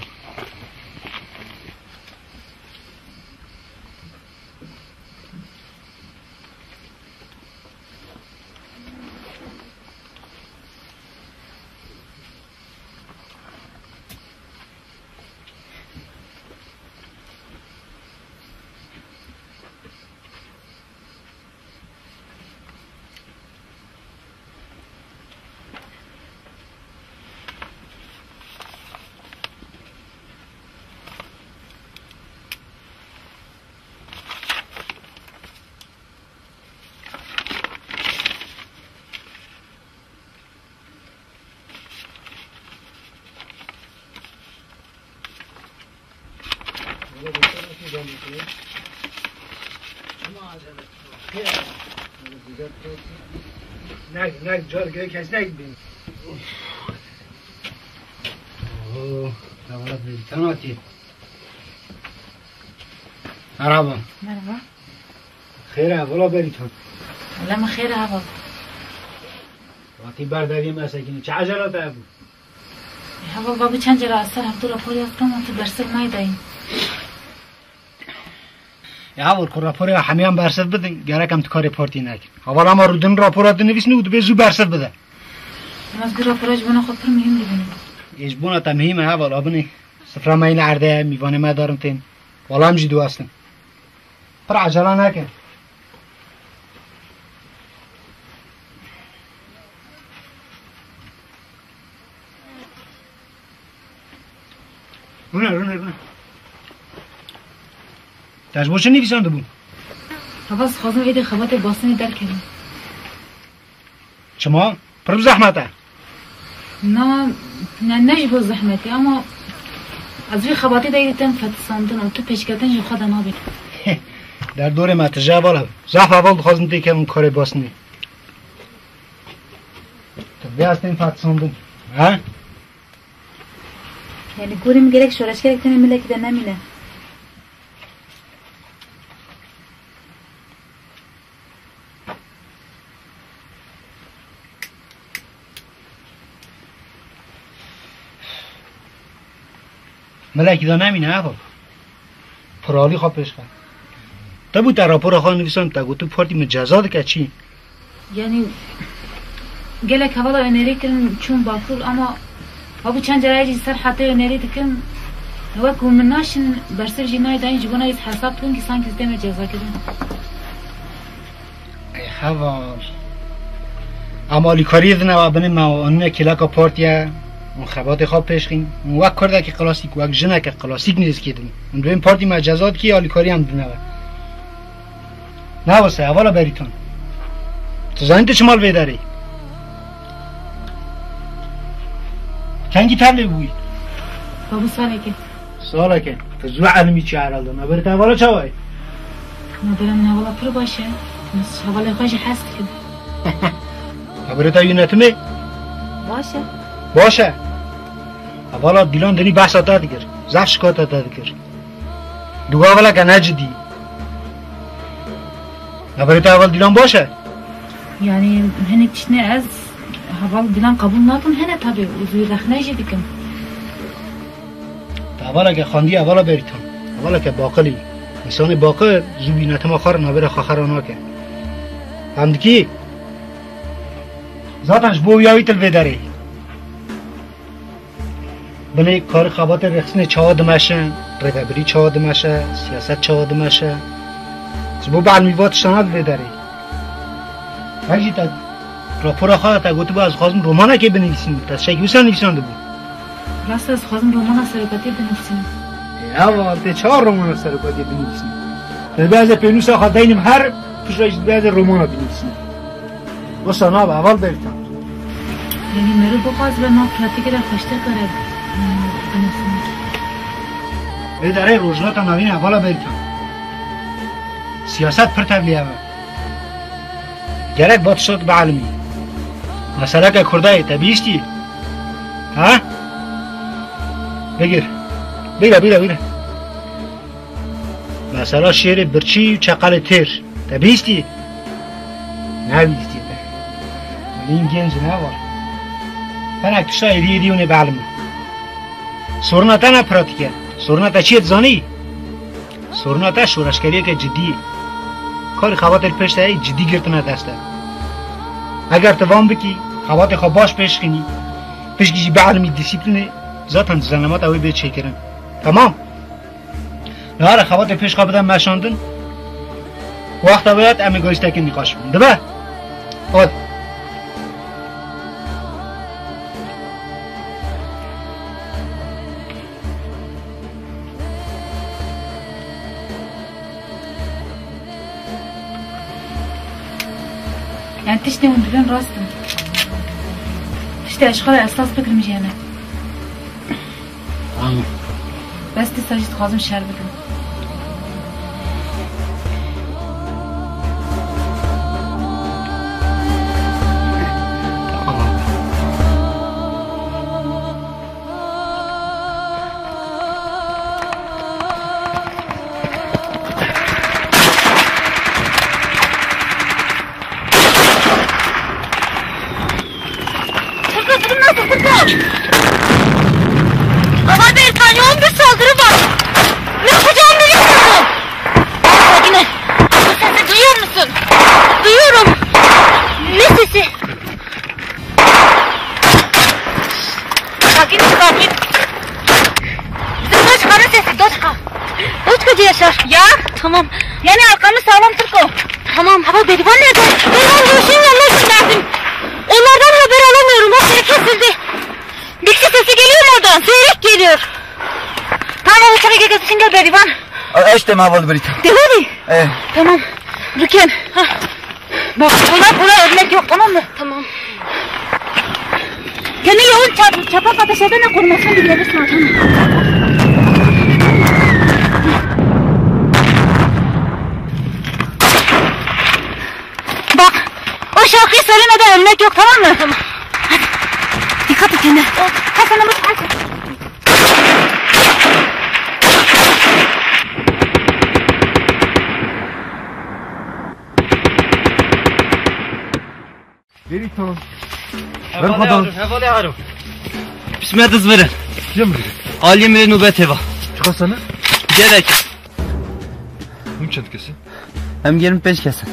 S4: نگ جارگه کسی نگ بین اوه تماتی مرحبا
S1: مرحبا
S4: خیره اولا بریتون
S1: لما خير هذا
S4: وقتی برداری مساکینی چه عجلات ابو
S1: هذا بابي چند جرا اثر هم تو راپوری کم تو برسل مایدای
S4: یا ور کور راپوری همیان برسل بدن گرکم تو کاری پارتی نک حالا ما رو دن راپورات نویسنی و به زو برسل بده
S1: از گر راپوراج بنا خود پر مهم ببینیم
S4: اجبونا تا مهمه حالا ابنی سفره مایل عرده میوانه ما دارم تین والا هم جدو هستن پر عجله نکن رونه تجربه چه نویسنده بود؟
S1: حواظ خواستم ایده خبات باسنی در کردم
S4: شما؟ پر زحمته؟
S1: نه نجبو زحمتی اما از روی خباتی دایدتم فتساندن و تو پیشکتن جو خودم ها بید
S4: در دور متجه بالا زحف اول خواستم دیگه اون کار باسنی تو بیاستیم فتساندن ها؟
S1: یعنی گوریم گرک شورش گرک تنی ملکی در نمینه
S4: ملکی دا نمینه ها پرالی خواه پیش خواهد تا بود در راپور خواه نویسان تا گو تو پارتی مجازات که چی؟
S1: یعنی گلک حوالا انری کرن چون باکول اما بابو چند جرایی سر حتی انری دکن وکو من ناشن برسر جنای داین جبونا ایز حساب کن که سانک زدیم جزا کردن
S4: ای حوال اما لیکاری دنه و بنی ما اونه کلاکا پارتیه اون خبات خواب پیش خین اون وقت کرده که کلاسیک وقت جنه که کلاسیک نیز کردن اون دویم پارتی مجازات که لیکاری هم دنه نه واسه اولا بریتون تو زنی تو چمال بیداری چنگی تبلی بوی
S1: بابو
S4: ساله که تو زو علمی چه حرال دانه برید اولا چه وای
S1: ندارم من اولا پر باشه نس اولا خواهش حست کد
S4: برید ایونتمه باشه اولا دیلان دنی بحث آتا دیگر زف شکات آتا دیگر دوگاه اولا که نجدی برید اول دیلان باشه
S1: یعنی هنه تشنه از حوال دیلان قبول نکن هنه طبعی وزوی رخنه جدی کن
S4: اولا که خواندی اولا بریتون اولا که باقلی انسان باقل زوبینت ما خار نبره خواهران ناکن همدکی ذاتنش بویاوی تل بداری بله کار خبات رخصین چه دمشه ردبری چه دمشه سیاست چه دمشه زبو بعلمیوات شناد بداری هرچی تا راپورا خواه تا گوتو با از خواستم رومانه که بنویسیم تا شکیو سن نویسانده بود
S1: راست از خواستم رومان سرکاتی بنویسیم
S4: اول ته 4 رومان سرکاتی بنویسیم در بعض پینوس آخوا دینیم هر پشتش بعض رومان بنویسیم بسا ناب اول بریتم
S1: یعنی مرو بخواست به ناب پراتی که در خوشتر کرد بنویسیم
S4: داره روزنات هم نوین اولا بریتم سیاست پر تبلیه هم گرک بات شد به علمی مسئله که کرده تبیستی ها؟ بگیر بیره مثلا شیر برچی و چقل تیر تا بیستی؟ نه بیستی تا ولی این گنج نه وار فنک تشتا ایدیونه بعلم سورناتا نه پراتیکه سورناتا چیت زانی؟ سورناتا شورشکریه که جدیه کاری خوات پیش تایی جدی گرتنه دسته اگر توان بکی خوات خواه باش پیش کنی پیش گیجی بعلمی دیسیپلینه ذاتن زنمات اوی بید چکرن تمام نهار خوات پیش خواه بدن مشاندن وقت باید امی گویسته که نقاش بند دبه خود
S1: يعني تشتي وندلن راستم تشتي اشغال اساس فكر مجينا بس تساجد خازم شهر بكم
S10: Baba bir yoğun bir saldırı var. Ne yapacağımı bilmiyorum. Yine. Bu sesi duyuyor musun? Duyuyorum. Ne sesi? Sakin. Bizim Doçka'nın sesi Doçka. Doçka'cı Yaşar. Ya tamam. Yani arkamı sağlam Türko. Tamam. Ama Berivan nerede? Berivan Gülşen'in yanına gönderdim. Onlardan haber alamıyorum. O seni kesildi. Dikçi sesi geliyor mu oradan? Seyrek geliyor. Tamam uçağa gelsin gel Berivan.
S3: İşte mahvol Britan.
S10: Değil mi? Tamam. Rüken. Bak buna örnek yok tamam mı? Tamam. Kendi yoğun çapak ateş edene korumasını bilirsin tamam. Bak o şarkıyı söylemeden ölmek yok tamam mı? Tamam. Hadi. Dikkat et kendine. Hasan'a bak.
S5: Veritan.
S3: Hevale harım. Bismillah dızveren.
S5: Cemre.
S3: Ali emre nöbet eva.
S5: Çıkasana.
S3: Gerek.
S5: Bunun çant kesin.
S3: Hem 25 kesin.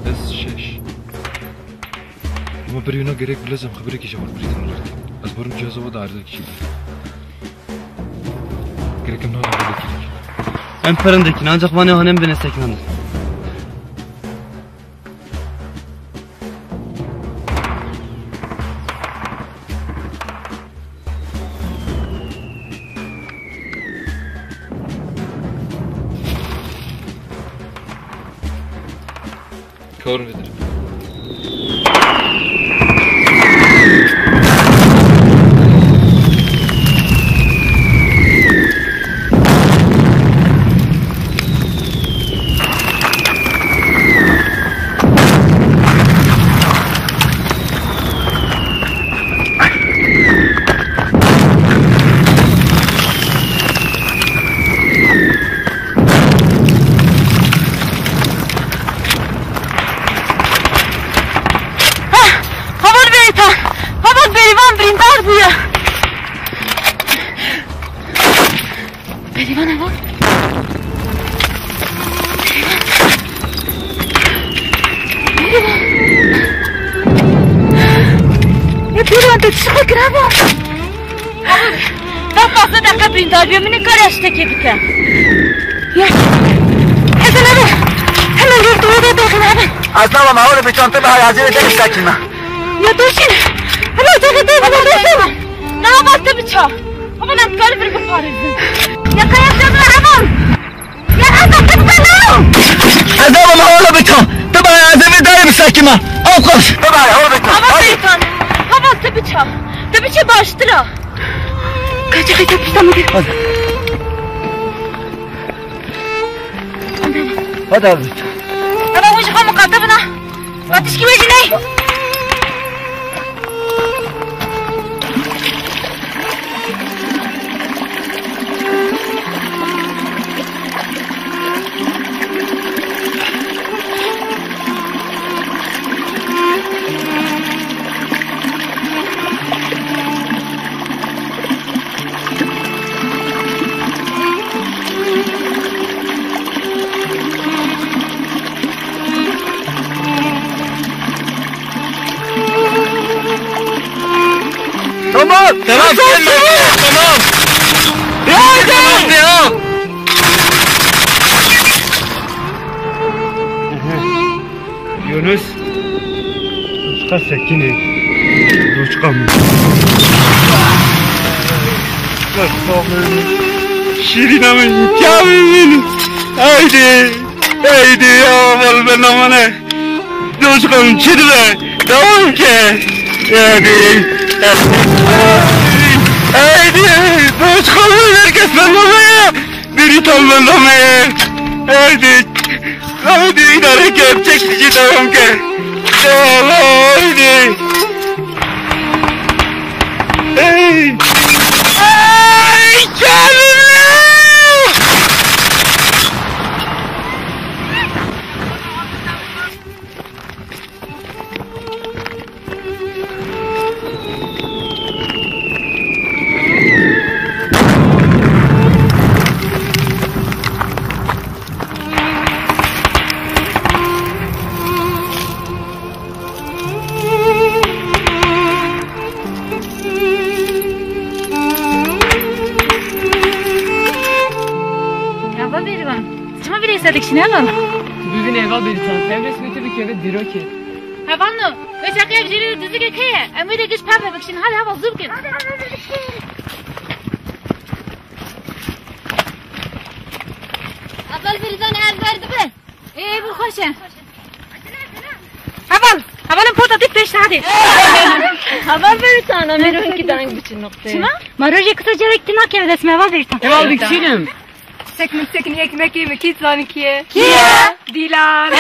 S5: 5, ez 6. Ama bir yuna gerek bilezem haberi ki var Britan olarak. Az barım cihazı da arada kişi. Gerek ne haberi ki.
S3: Hem parındakini ancak bana hanem bene seklandı.
S5: Kör nedir?
S10: Albümünü karıştık yedik ya. Ya. Hemen abi. Hemen yurdu oraya bakın abi.
S3: Aslında mahvol bir çanta daha hazır edelim sakinle.
S10: Ya dur şimdi. Hemen dur. Ne yaptı bıçağı? Aman atkarı bir kuparızın. Ya kayaklarını hemen. Ya azaltık bana.
S3: Aslında mahvol bir çanta. Tabi hazır edelim sakinle. Avukos. Tabi mahvol bir çanta.
S10: Ama şeytan. Havası bıçağı. Da bıçağı baştıra. Kaçak yapıştan mı?
S3: Hadi abi.
S10: Ama hoca kamu katta bana. Batış gibi ne?
S3: Tamam gelme. Tamam. Ya.
S4: Yunus. Uçka sekini. Uçka mı? Şirinamın hikâmemin. Haydi. Haydi ya val ben amane. Uçkam çirve. Devam ki. Haydi. Haydi. Uçkamın herkes benlemeye. Biri tam benlemeye. Haydi. Haydi idare gerçek kişi devam ki. Haydi. Hey! Ay canım!
S1: Dedik ne var?
S11: Düzün evvel beritan. Hem resmiyete bir kere diro ki.
S1: Ha vanno. Ve çakaya bir dizi gekeye. Ama de güç perde bakışın. Hadi hava zıp gel.
S10: Abal beritan eğer verdi be.
S1: Bu hoşa. Havalın portatif peşte hadi.
S10: Haber beritan. Ameron ki dank bütün noktaya.
S1: Şuna?
S7: Maroje kısaca rektinak evresme hava beritan.
S11: Eval diksinem.
S2: Sekmek ekmek yeme kit zanikiye.
S10: Kiye?
S2: Dilan.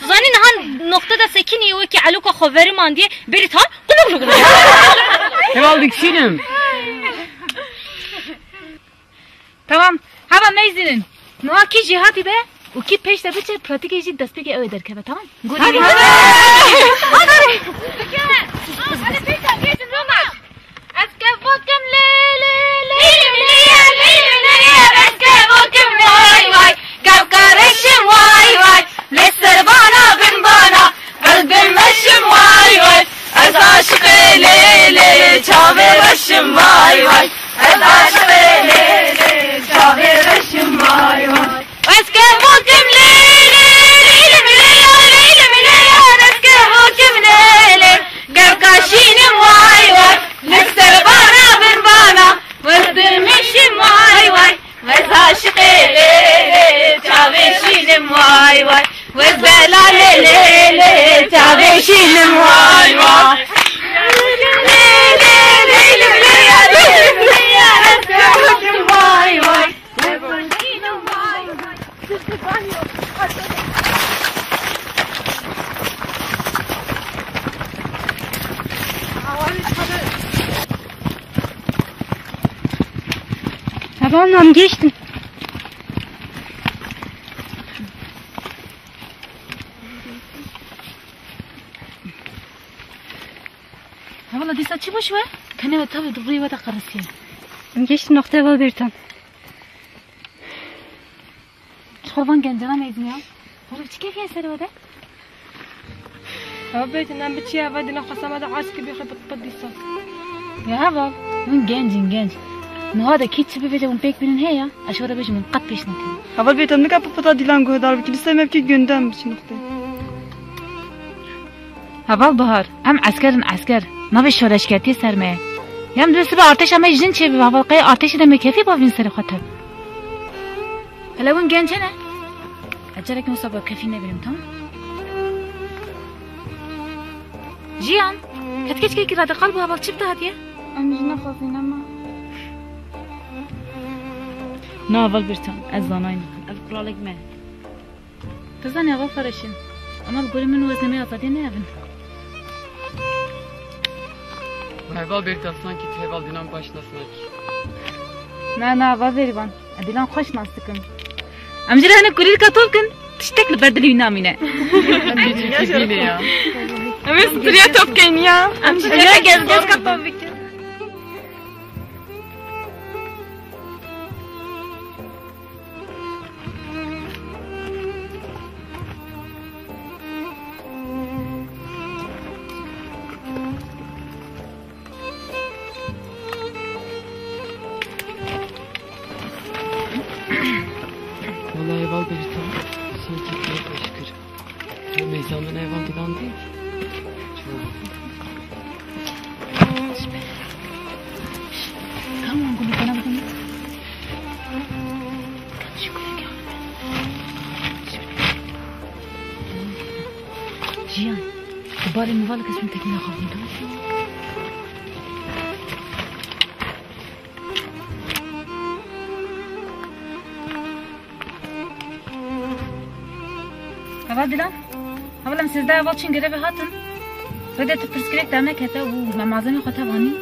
S7: Zanin han noktada sekin iyi ki aluka haberi man diye beritan gulu.
S11: Eval diksinem.
S1: Tamam. Hava mezinin. Noa ki cihati be. O ki peşte biçe pratik eci despeke öder kebe tamam? Hadi. Hadi. Hadi peşte geçin Roma. Aske vodkem le.
S10: Lester bana bin bana kalbim başım vay vay az aşık lele çave başım vay vay az aşık lele çave başım vay vay eski vokim lele lele eski vokim lele gavkaşinim vay vay Lester bana bin bana kalbim vay vay az aşık lele çave şinim vay vay Vızbela lele tabeşinim vay vay
S7: Tamam geçtim.
S1: Valla disa çi boş ver. Kane ve tabi duruyor ve da karısı.
S7: Geçtim nokta evvel beritan.
S1: Çorban gencana mezun ya. Valla çi keyfi eseri o da.
S2: Hava beritan bir çiğ hava dina kasama da aşkı bir hıpıt disa.
S1: Ya hava. Bun genç. Noha da kitsi bir vece pek binin he ya. Aşağıda bece mun kat peşine kıyım.
S2: Hava beritan ne kapı pata dilan gohdar bir kilise mevki gündem için nokta.
S1: Haval bahar. Hem asker. Navi şöreşketi sermeye. Yam düzü bir arteş ama jin çevi haval kaya arteşi de mekefi bavin seri khatab. Hele bun genç ne? Acarek musabba kefi ne bilim tamam? Jiyan. Ketkeç ki kirada kalbu haval çıptı hadiye.
S2: Amcına khazin ama.
S1: Ne haval birtan. Az zanayın. Az kulalık me. Tazan ya haval farışın. Ama gurimin vezneme azadiye ne yapın?
S11: Eval beritan sanki teval dinan başlasına ki.
S1: Ne hava veriban. Dilan hoş nastıkın. Amcira hani kurir katolkun. Tiştekli berdeli binamine.
S11: Yine ya.
S2: Evet duruyor topken ya.
S1: Amcira gez kapam bitti.
S11: Vallahi eval Beritan sanki pek başkır. Meyzandan eval dilan değil.
S1: Tamam bunu bana bakın. Cihan, bari müval kısmını tekine kaldın tamam. Hava dilan. Havalam sizde hava için görevi hatın. Ve de tüpürskrek demek hete u malzeme kota vani.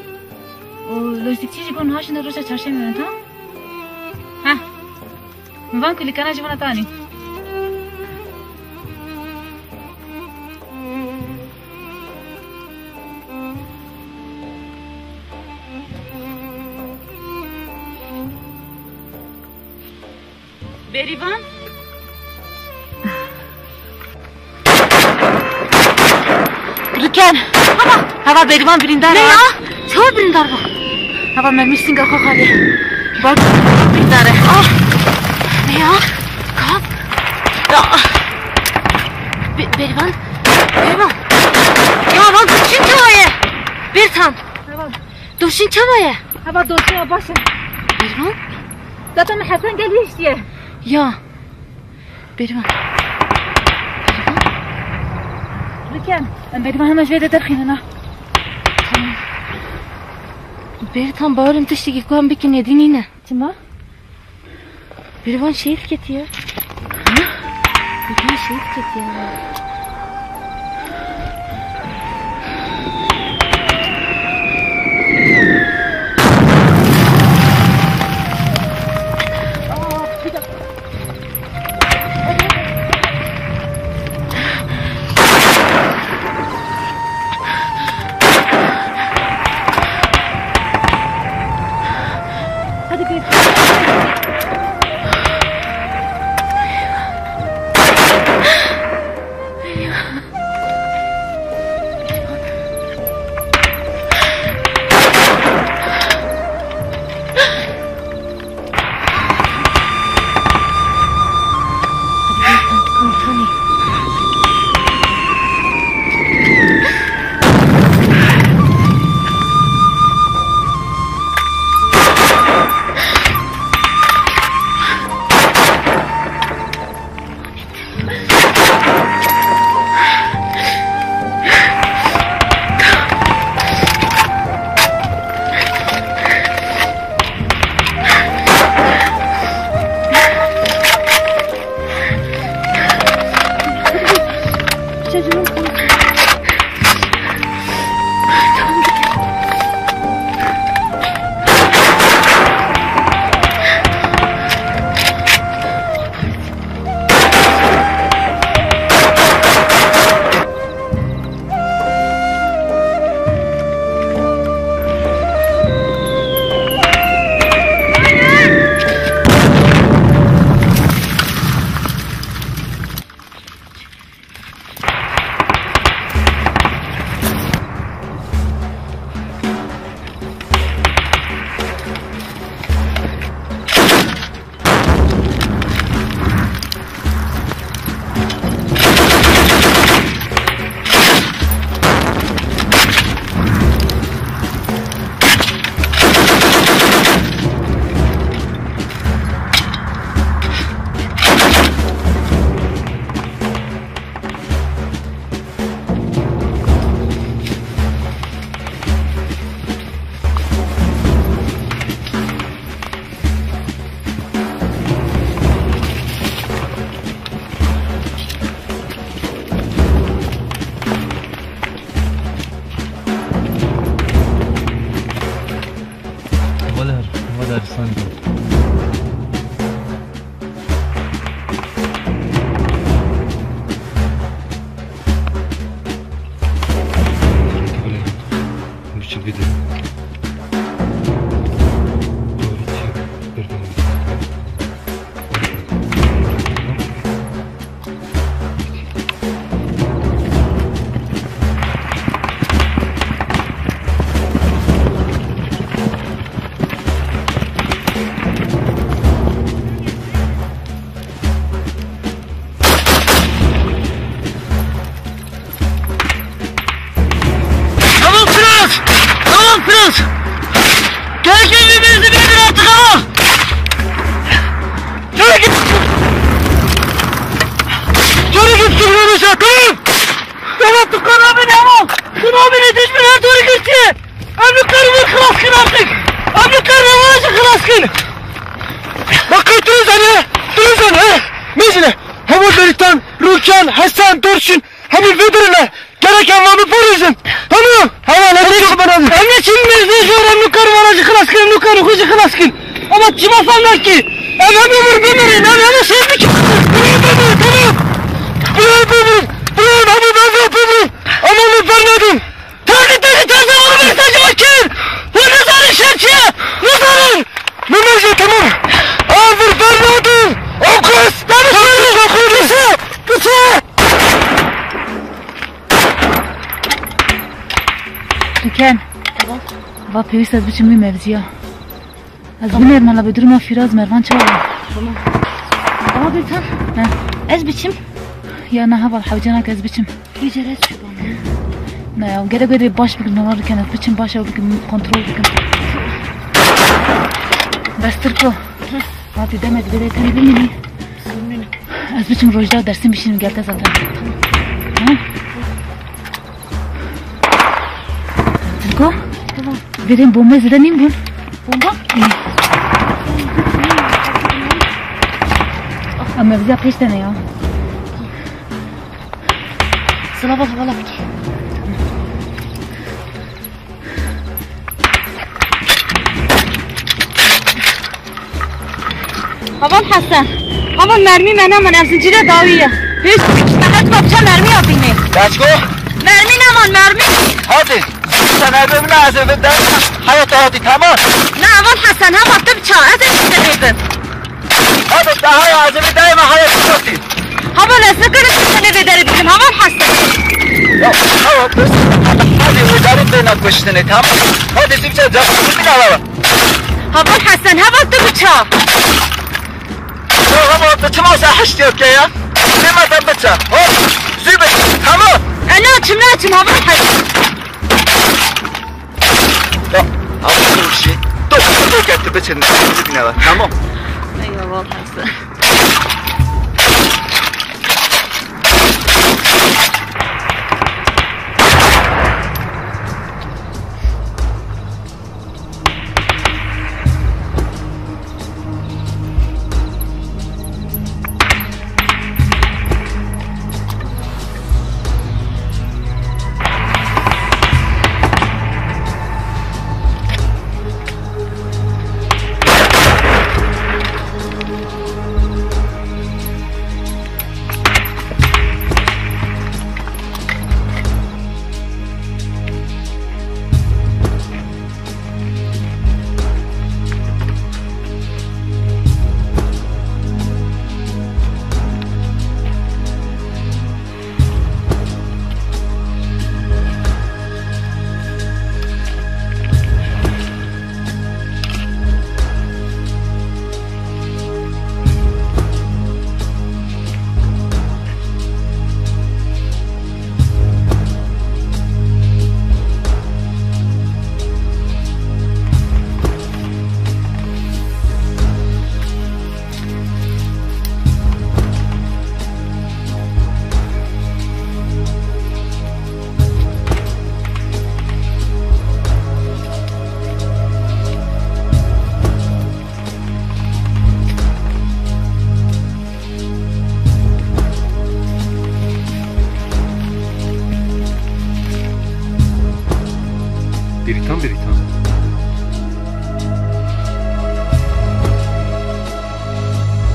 S1: O lojistikçi jibon haşında roşa çarşemeden tamam. Ha. Müvan kulikana jibona tani. Berivan. Rüken. Hava Berivan birindar. Ne ya? Çağır birindar bak. Hava mermişsin kalk hadi. Bak birindar. Ah. Ne ya? Kalk. Ya. Berivan. Berivan. Ya hava dursun çabaya. Bir tam. Dursun çabaya. Hava dursun ya başa. Berivan. Zaten Hasan geliyor işte. Ya. Berivan. Rüken. Berivan hemen şöyle derken tamam. Berivan bağırın tıştaki kuan bikin edin yine. Cima? Berivan şehit keti ya. Ne? Berivan şehit keti ya.
S3: tamam. Tamam Tukan abi ne ama? Tukan abi ne düşmüyor doğru gitti. Emlükleri vur kılas kın artık. Emlükleri vuracak kılas kın. Bakın durun sen. Mecine. Hamur Beritan, Rukan, Hasan, Dorşun. Hamur Vedur'la. Gereken var mı polisim? Tamam. Hemen hadi bana. Emre kim meclis var emlükleri vuracak kılas kın. Emlükleri vuracak kılas kın. Ama kim asanlar ki? Emre benim. Emre şey mi ki? Tamam. Buraya abi ben yapıyorum. Amanı vermedim. Terzi onu mesajı bakın. Bu nazarın şarkıya. Nazarın. Mesajı tamam. Ağzır vermedim. O kız. Kısa.
S1: Duken. Va pevist az biçim bir mevziya. Az binerman la bedurma firaz mervan çawa.
S10: Tamam. Ama bir tan. Ez biçim.
S1: Ya ne haval havcanak ez biçim.
S10: Yüceres şu bana.
S1: Ne ya gere baş bir numara kan ez biçim baş bir kontrol bir. Bastırko. Hadi demedi böyle tane bilmeni. Ez biçim rojda dersim bir şeyim geldi zaten. Tamam. Bastırko.
S10: Tamam.
S1: Dedim bomba izleneyim bun.
S10: Bomba?
S1: Ama bize peşte ne ya?
S10: Sıla bak havala peki. Havan Hasan. Havan mermi menemen zincire daviye. Hiç hadi kapça mermi yapayım.
S3: Let's go.
S10: Mermi ne mermi?
S3: Hadi. Sen evimle azimden hadi tamam.
S10: Ne Havan Hasan ha baktı bıçağı. Azim istedim.
S3: Hadi daha azimden hayatı yok.
S10: Havan nasıl kırıksın ederim bizim Havan Hasan.
S3: Ya kız. Hadi uydurun da nakıştığını tamam. Hadi kimse cevap bir alalım.
S10: Havan Hasan ha baktı bıçağı.
S3: Ama bıçağımsa hiç yok ya. Demeden bıçağı. Hop. Zübet. Tamam.
S10: Ne açım Havan Hasan.
S3: Ya abi bu şey. Dur getir bıçağını. Tamam.
S10: Eyvallah Hasan.
S5: Beritan.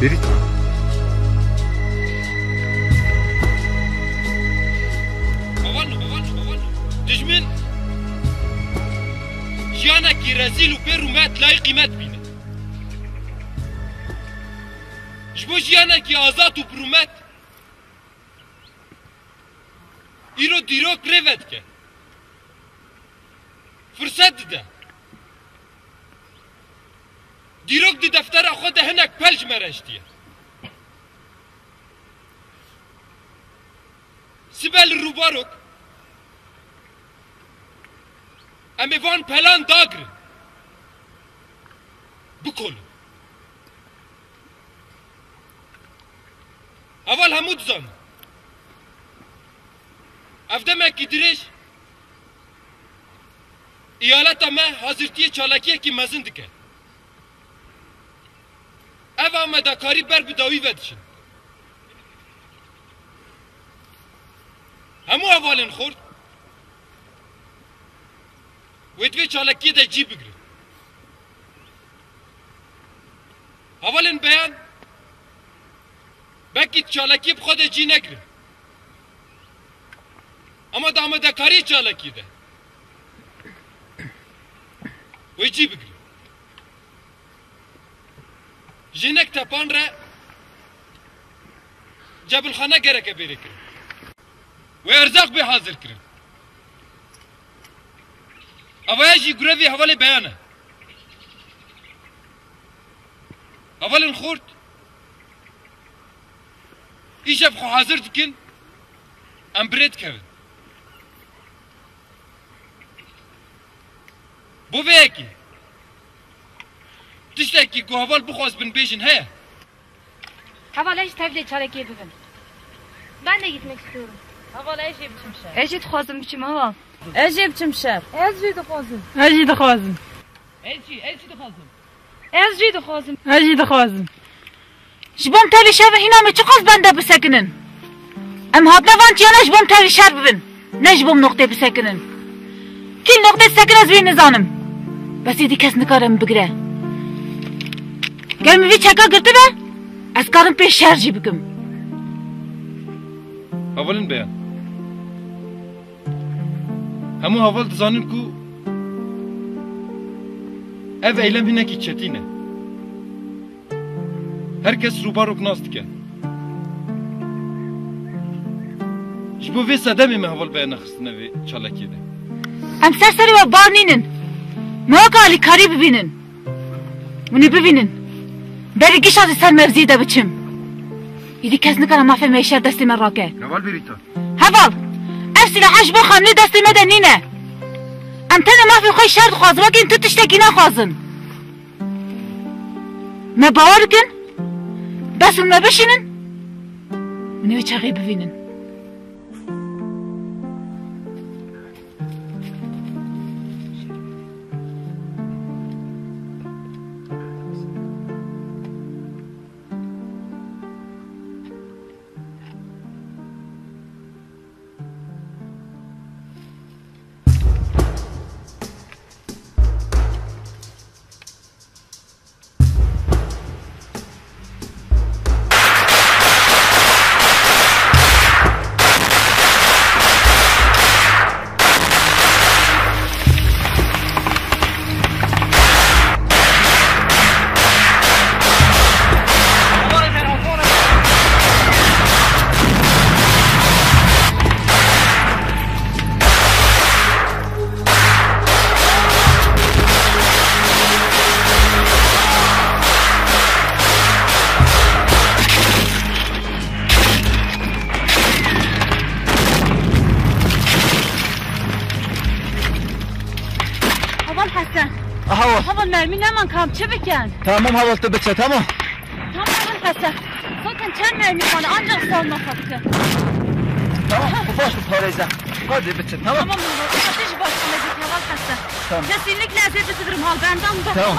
S5: Beritan.
S12: Babanı. Düşman. Jiyanaki rezil u perumet lay kıymet bine. Jbo jiyanaki azat u perumet. İro dirok revetke. Fırsat de. Dirok di deftera xwe de hinek pelj mereştiye. Sibel rubarok. Em ê van pelan dagrin. Bikolin. Eval hemû dizanin. Evdemeki diriş İyaleta me hazırtiye çalakiye ki mezin dike. Ev amedakari ber bi davi vedişin. Hemu evalin xort. Vedve çalakiye de cib bigri. Evalin beyan belki çalakiye bu kadar ci negri. Ama da amedakari çalakiye de. Ve ci bigri. Jinek tapan re Cebilxana gereke beri kirin. Ve erzak bir hazır kirin. Avaya jî grevi hevali beyane. Hevalin xort İşev xo hazır dikin em biret kevin. Bu veyeki tişteki ku heval bixwaz bin bêjin heye.
S10: Havala hiç tevde çarekiye bibin. Ben de gitmek istiyorum.
S1: Havala eşe biçim şer.
S10: Eşi dixwazim biçim haval.
S1: Eşe biçim şer.
S2: Ez jî dixwazim.
S1: Ez jî dixwazim.
S10: Ez jî dixwazim.
S1: Ez jî dixwazim. Ji bom tevlî şer ve hîna me çi qas bende bisekinin. Em hatne van çiyana ji bom tevlî şer bibin. Ne ji bom noqtê bisekinin. Kî noqtê disekin ez vê nizanim. Besî dî kes nikare min bigire. Gel min vî çeka girtibe ez karim pê şer jî bikim.
S5: Hevalin beyan. Hemû heval dizanin ku ev eylem hinekî çetîn e. Herkes rûbarok nas dike. Ji bo vê sedemê me heval beyana xistine vê çalakiyê de.
S1: Em serserî we bar nînin. Me wek alîkarî bibînin. Minî bibînin. Berî gîşa jî ser mevzî de biçim. Îdî kes nikare mafê me îşer destê me rake.
S5: Heval berîta.
S1: Heval! Ev silâha ji bo xemlî destê me de nîne. Em tenê mafê xwe şer dixwazin wekî tu tiştekî nexwazin. Me bawer dikin? Bes min me bişînin? Minî wê çaxê bivînin. Haval mermi neman kam çi biken?
S3: Tamam havaltı biçe tamam.
S1: Tamam Hasan. Zaten çen mermi bana ancak salma hakkı.
S3: Tamam bu baş bu parayza. Hadi biçe tamam.
S1: Tamam baba. Ateş başına git Haval Hasan.
S3: Tamam.
S1: Kesinlikle eziyet ediyorum hal benden uzak.
S3: Tamam.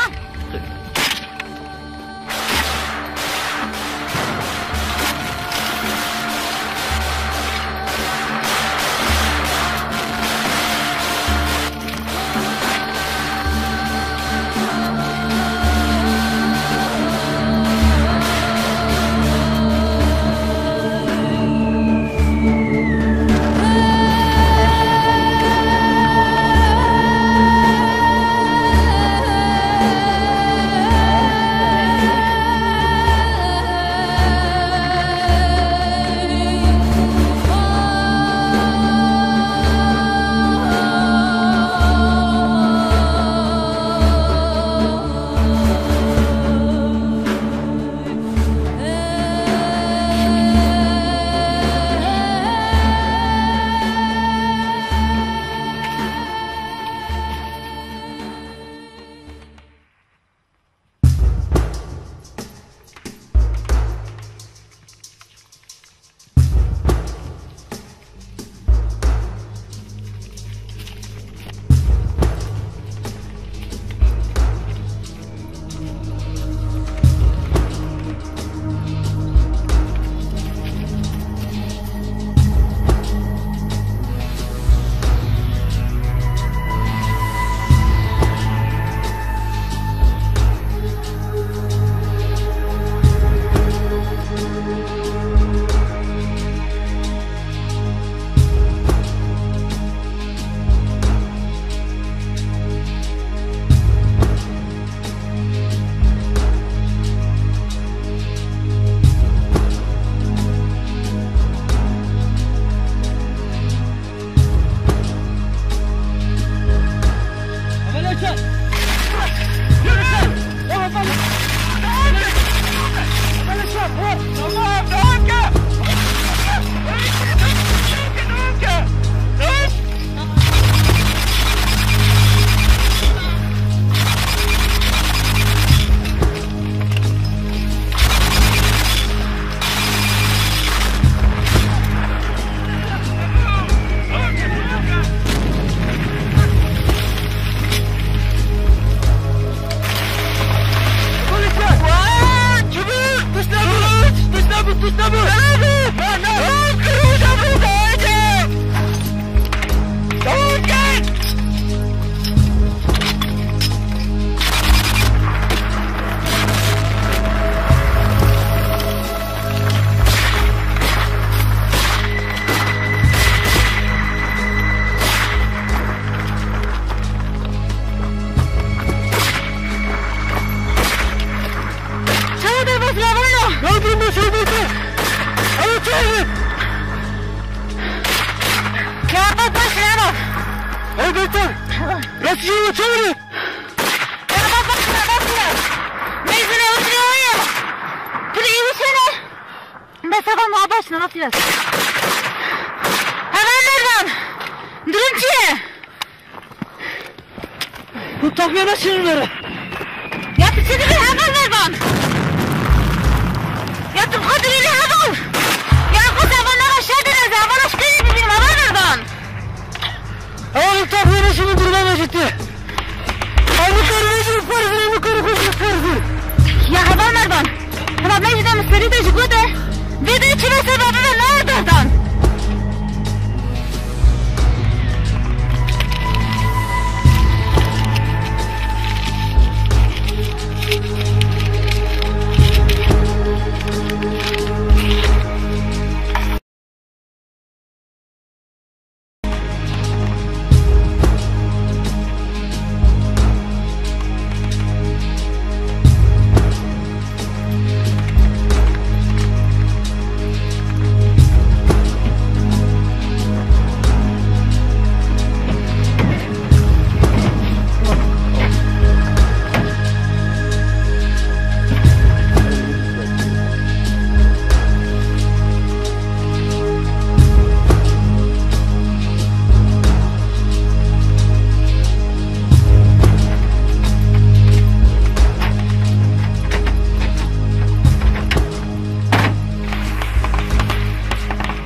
S10: Ya bak şuna bak.
S3: Hadi Bertan. Biraz şunu çevirin.
S10: Ya bak şuna. Mezune oturuyor ya. Dur iyi bir şeyler. Ben sabah muhabbetine nasıl yaz? Hemen nereden? Durun ki.
S3: Bu takmiyona şunları.
S10: Ya bir hemen ver bana. Ya dur kadını hemen. Ya kız havanlar aşağı denize. Havan aşkı gibi benim havan ver bana.
S3: Ama bu takmiyona şunu durmama gitti. Aynı kardeşim farzı, aynı karı koşmuş farzı.
S10: Ya havan ver bana. Tamam ben gidem müşteri de çıkıyor da. Bir de içime sebebi ve ne oradan?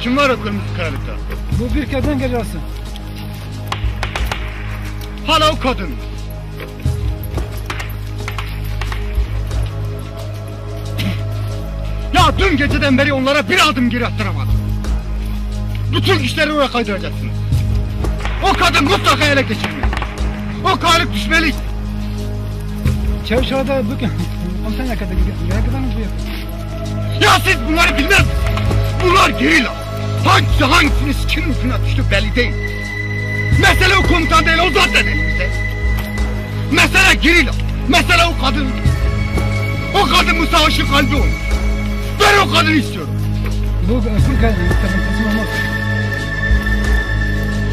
S3: Kim var o kırmızı kayalıkta?
S4: Bu bir kadın gecesi.
S3: Hala o kadın. Ya dün geceden beri onlara bir adım geri attıramadım. Bütün işleri oraya kaydıracaksınız. O kadın mutlaka ele geçirmeli. O kayalık düşmeli.
S4: Çavuşada bugün. Ondan ne kadar gidiyor? Ne kadar mı bu yapıyor?
S3: Ya siz bunları bilmez misiniz? Bunlar gerilla. Hangisi hangisini sikirin ucuna düştü belli değil. Mesele o komutan değil, o zat da değil bize. Mesele gerilla. Mesele o kadın. O kadın Musa Aşık kalbi olmuş. Ben o kadını istiyorum.
S4: Bu kadın teslim olmaz.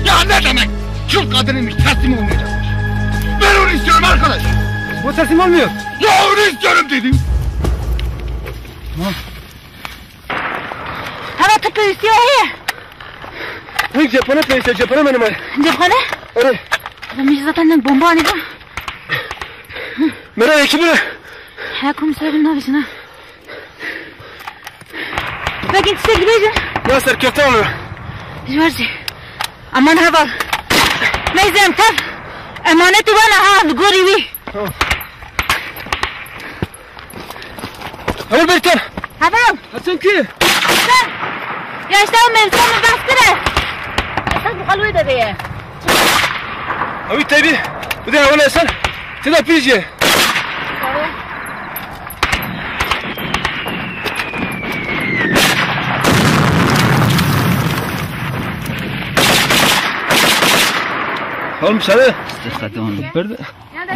S3: Ya ne demek? Kül kadınıymış, teslim olmayacakmış. Ben onu istiyorum arkadaş.
S4: O teslim olmuyor.
S3: Ya onu istiyorum dedim.
S4: Tamam.
S10: Hava tıpkı istiyor ya.
S3: Hangi cephane peyse, cephane benim ay.
S10: Cephane?
S3: Öyle.
S10: Ben zaten bomba hani bu.
S3: Merak ekibine.
S10: Ha komiserim ne yapıyorsun ha? Ben gitse gideceğim.
S3: Nasıl köfte alıyor?
S10: Jörzi. Aman hava. Meyzem tav. Emanet bana ha. Gorivi.
S3: Tamam. Hadi Bertan.
S10: Havan.
S3: Hasan ki.
S10: Hasan. Ya işte o mevzumuz bastırı. Hasan bu kalıyı da diye.
S3: Abi tabi. Bu da hava Hasan. Sen de pizci. Oğlum sana.
S13: Estağfurullah.
S3: Nerede?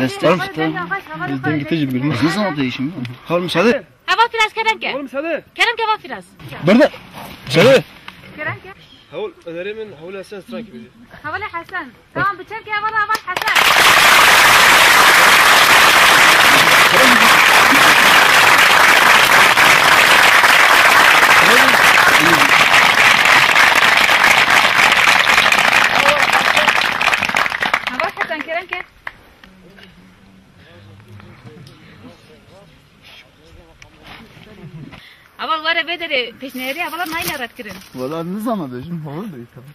S13: Estağfurullah.
S3: Bizden gideceğim bilmem.
S13: Ne zaman değişim?
S3: Oğlum sana.
S10: Hava biraz Kerenke.
S3: Oğlum sana.
S10: Kerenke hava biraz.
S3: Burada. Sana.
S10: Kerenke.
S3: Havul önerimin Havul Hasan Stran gibi.
S10: Havale Hasan. Tamam bıçak ya valla Havale Hasan. Havale Hasan Kerenke. Aval var ya bedeli peşneri avalar nayla rat kirin.
S13: Valla ne zaman değişim? Havul değil tabii.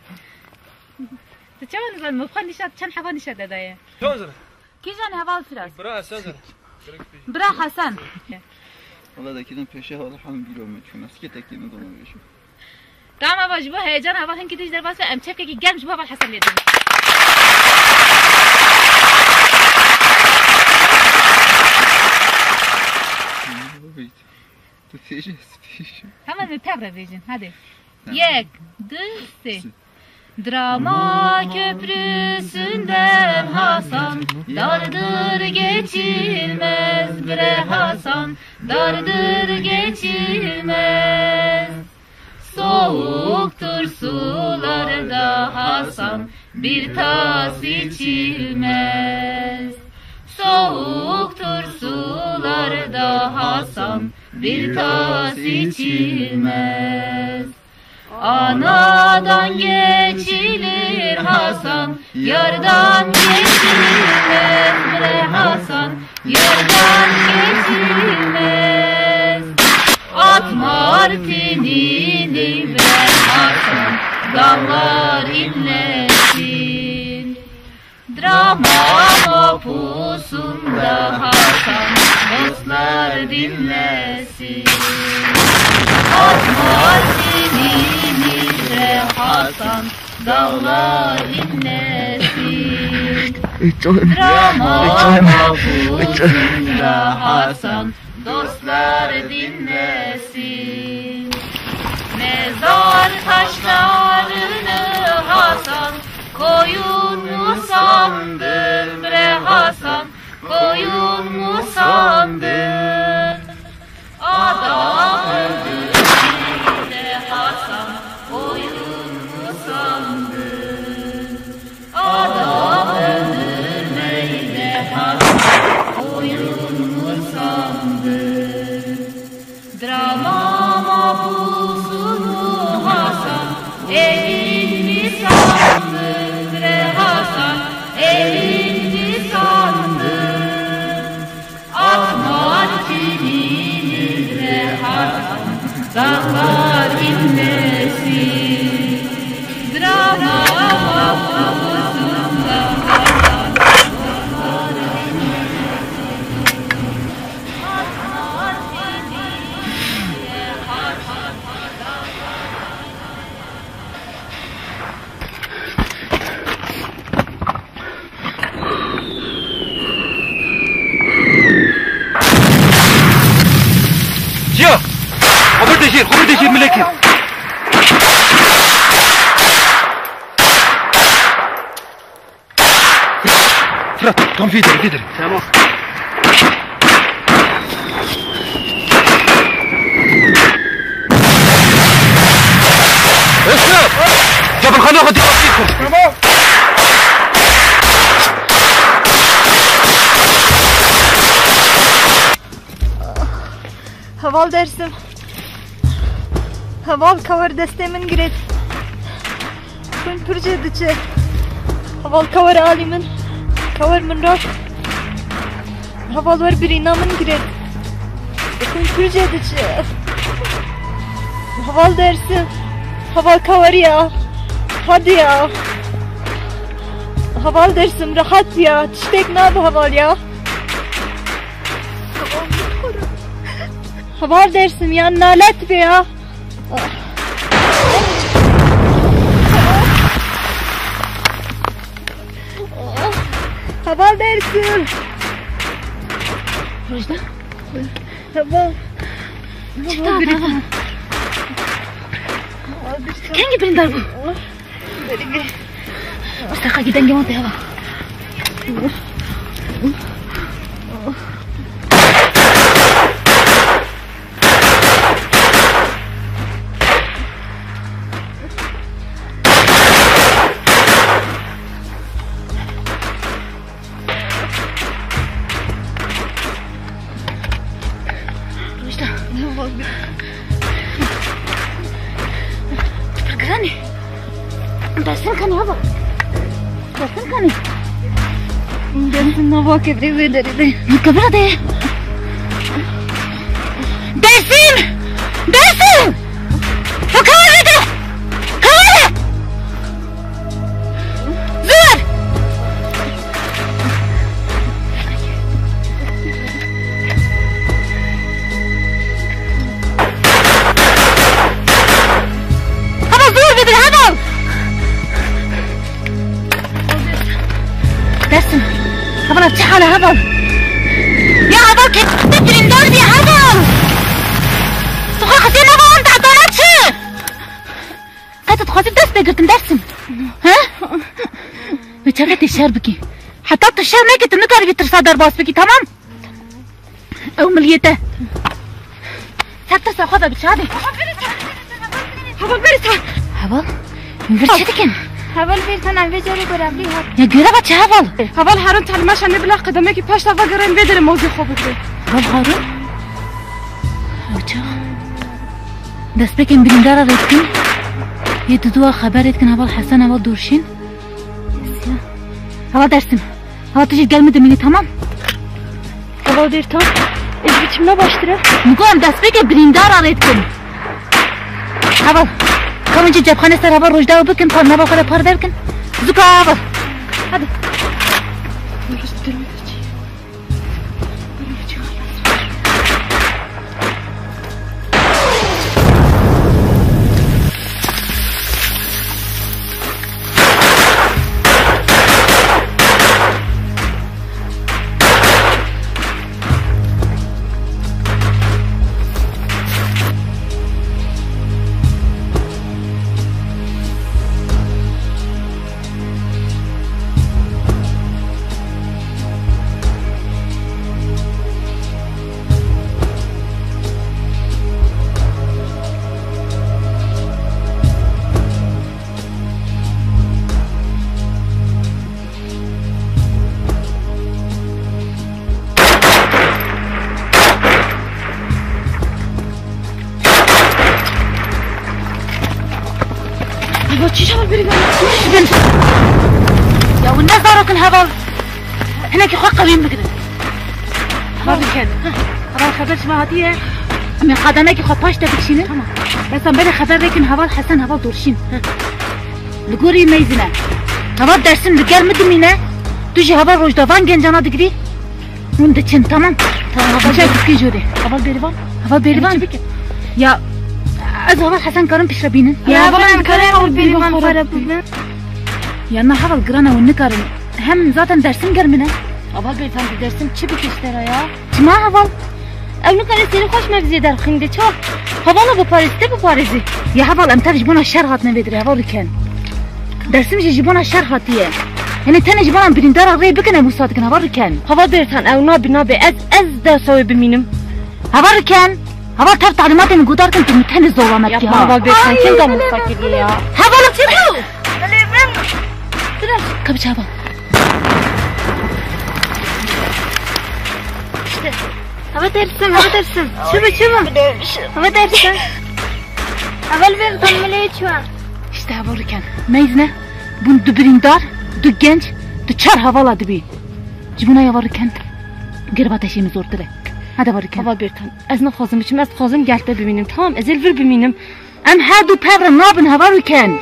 S10: تتشاور نزل مبخل نشاد كان حبا نشاد هدايا
S3: Tozur.
S10: كي جاني هبال فراس
S3: Bırak Hasan.
S10: برا حسن
S13: Valla da kiden peşe hava hanım bir olmuş. Nasıl tekliğini dolanıyor şu.
S10: دام هبا جبو هيجان هبال هنكي تيجي درباس ام تشكي كي جام جبو هبال حسن يدين Hemen bir tevre vereceğim hadi. Yek, düz, Drama köprüsünden Hasan, dardır geçilmez bre Hasan, dardır geçilmez.
S1: Soğuktur sularda Hasan, bir tas içilmez. Soğuktur sularda Hasan, bir tas içilmez. Anadan geçilir Hasan, yardan geçilmez bre Hasan, yardan geçilmez. At martinini bre Hasan, dallar inlesin. Drama pusunda Hasan, dostlar dinlesin. At martinini bre Hasan, dallar inlesin. Drama pusunda Hasan, dostlar dinlesin. Mezar taşlarını Hasan, koyun mu sandın bre Hasan, koyun mu sandın? Adam öldüğünde Hasan, koyun mu sandın? Adam öldürmeyle Hasan, koyun mu sandın? Drama mahpusunu Hasan, elin mi sandın bre Hasan, elin mi sandın? At martinini bre Hasan, dağlar inlesin. Drama mahpusunda Hasan, dağlar inlesin. At martinini bre Hasan,
S5: Cihan! خبر دشير ملكي. فرات قام في دري. تمام. اسلام! جاب الخانة وخد يغطيكم. تمام.
S2: Haval dersim. Haval kavar destemin giret. Kun pürce dıçı. Haval kavar alimin. Kavar mınrak. Haval var bir inamın giret. Kun pürce dıçı. Haval dersim. Haval kavar ya. Hadi ya. Haval dersim rahat ya. Tiştek ne bu haval ya. Haval dersim ya, nalet be ya. Haval dersim.
S10: Rojda?
S2: Haval.
S10: Kengi berindar bu? Mustaka giden gimana ya? Pergani. Dasın kan ya bu. Dasın kan.
S2: Dasın ne bak evde dedi.
S10: Kabra de. Dasın. Dasın. Fakir de. Kavale. Zuvar. درسم هبل افتح على هبل يا هبل كيف تبرين دردي يا هبل تخوي خسين هبل وانت عطانات شي كانت تخوي درس بقرتن درسم ها وشغلت الشهر بكي حطيت الشهر ناكت النكر بيترسا درباس بكي تمام او مليته ساكتة ساخذها بتشادي Haval bertan. Haval? Verçe dikin.
S2: Haval bertan an vecere görevli hat.
S10: Ya göre bacha haval.
S2: Haval Harun talmaş anne bila qadame ki paşta va garan vedere mavzu xo'bdi.
S10: Haval Harun? Bacha. Dest bekin birindar etkin. Yeduwa haber etkin haval Hasan haval durşin. Haval dersim. Haval tecid gelmedi mini tamam.
S2: Haval bertan. Ez biçimine baştıra.
S10: Mugam dest bekin birindar etkin. Haval. Kamucu cephane ser haval rojda bakın parna bakara par derkin. Zuka haval. Hadi. يا والناس دارك الهبل هناك اخوك قويين بكده هبل كان هبل خبر شما هاتيه من قدمك اخو باش تبكشين تمام بس امبارح خبر لكن هبل حسن هبل دورشين لقوري ميزنا هبل درسن رجال مدمينه تجي هبل روجدافان جنجانا دقري وندتشن تمام هبل جاي تسكي جوري هبل بيريفان يا از هبل حسن كرم بيشربينن
S2: يا هبل كرم اول بيريفان فربنا
S10: يا انا هبل قرانا والنكرم هم zaten dersim gelmine. Aval beyefendi dersim çibik işlere ya. Cima Aval. Evli kanı seni hoş mevzi der xinde çok. Havala bu Paris'te bu Paris'i. Ya Aval emtar jibona şerhat ne vedir Aval iken. Dersim jibona şerhat diye. Yani tane jibona birindar ağrıya bikene bu saatkin Aval iken.
S2: Aval beyefendi evna binabe ez de soy biminim.
S10: Aval iken. Aval tar talimatını gudarken tüm tane zorlamak ya.
S2: Yapma Aval beyefendi kim de mustakil ya.
S10: Aval çıkıyor. Kapı çabuk.
S2: Hava dersin. Hava dersin. Aval ver tanımlayı çuğa.
S10: İşte hava rüken. Meyzne. Bunu du birindar, du genç, du çar havala dibi. Cibuna yavarırken. Gerib ateşimiz ortada. Hadi varırken.
S2: Hava bertan. Ez naxazım içim, ez xazım geldi biminim. Tamam, ez elvir biminim.
S10: Em her du pevre nabın hava rüken.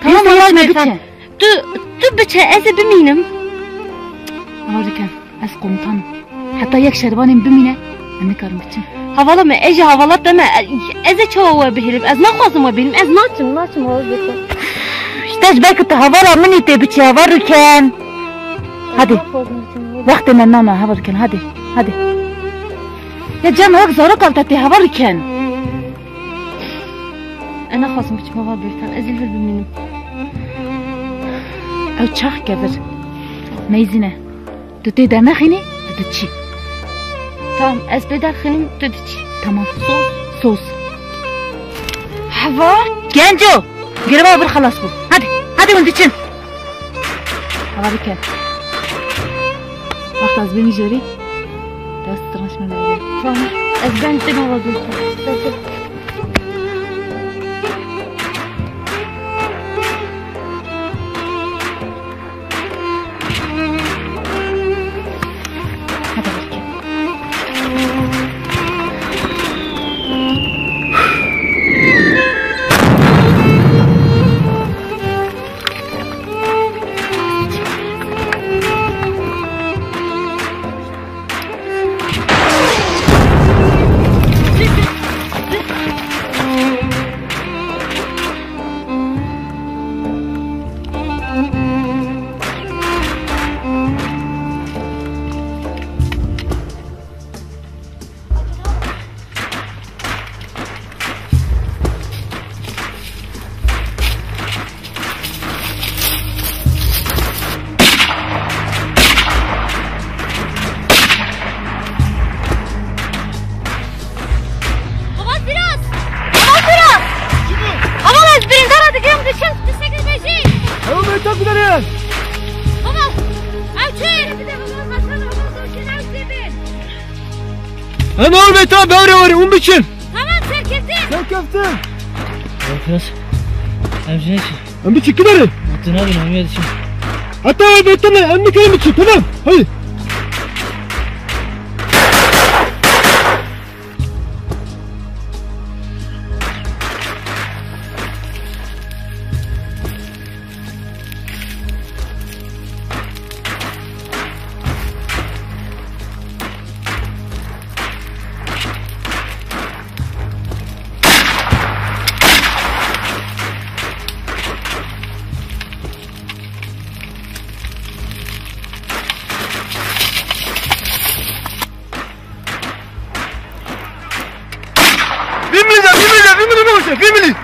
S2: Tamam hava bertan. Du biçe ez biminim.
S10: Hava rüken. Ez komutanım. Hatta yak şerbanim bimine. Anne karım için.
S2: Havala mı? Ece havalat deme. Eze çoğu bihirim. Ez naxazım benim. Ez naçım hava bertan.
S10: İşte belki de havala minite biçe hava rüken. Hadi. Vaktine nana hava rüken hadi. Hadi. Ya can hak zara kaltati hava rüken.
S2: Ana xazım biçim hava bertan. Ez elvir biminim.
S10: Ev çak gelir. Meyzine. Tüte demekhini, tütçi.
S2: Tamam, ez bedakhinim, tütçi.
S10: Tamam. Sos.
S2: Hava.
S10: Genco. Girba bir khalas bu. Hadi undiçin. Hava biken. Vakt az beni jori. Ders tranşmanı ya.
S2: Tamam. Ez ben de hava bertan.
S3: Hem ol beta böyle var un biçin.
S10: Tamam serkeftin.
S3: Serkeftin.
S11: Biraz. Emcine için.
S3: Hem biçin gidelim.
S11: Mutuna bin Ahmet için.
S3: Hatta beta ne? Hem biçin biçin tamam. Hadi. Family.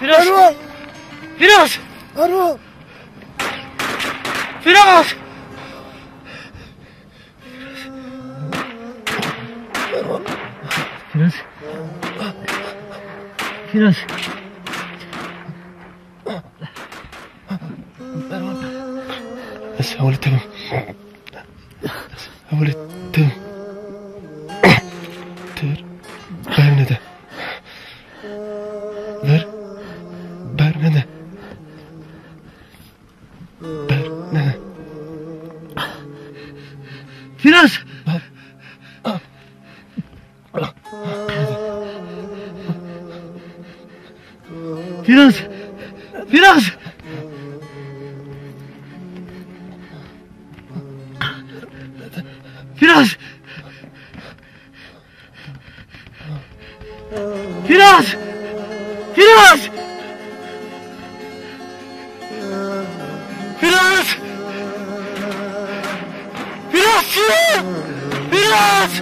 S11: Firas! Firas!
S3: Arma!
S11: Firas! Firas! Firas!
S3: بس حاول تمام حاول تمام تر برنده ver برنده برنده
S11: Firas! Firas! Firas! Firas! Firas! Firas! Firas! Firas! Firas!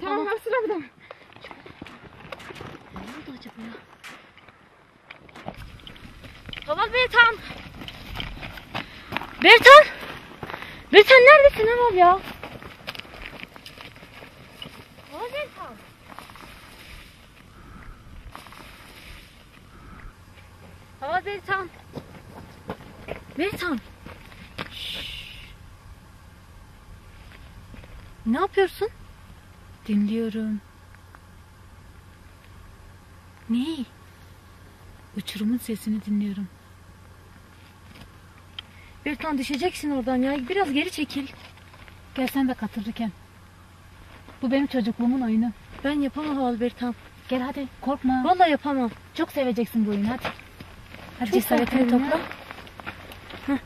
S10: Tamam hepsine bir de.
S7: Ne oldu acaba ya?
S10: Haval Bertan. Bertan. Bertan neredesin Haval ya? Bertan. Bertan. Ne yapıyorsun?
S1: Dinliyorum.
S10: Neyi?
S1: Uçurumun sesini dinliyorum.
S10: Bertan düşeceksin oradan ya. Biraz geri çekil.
S1: Gel sen de katılırken. Bu benim çocukluğumun oyunu.
S10: Ben yapamam Havalı Bertan.
S1: Gel hadi korkma.
S10: Vallahi yapamam.
S1: Çok seveceksin bu oyunu hadi. Hadi
S10: Çok
S1: cesaretini
S10: korkuyorum
S1: topla.
S10: ya.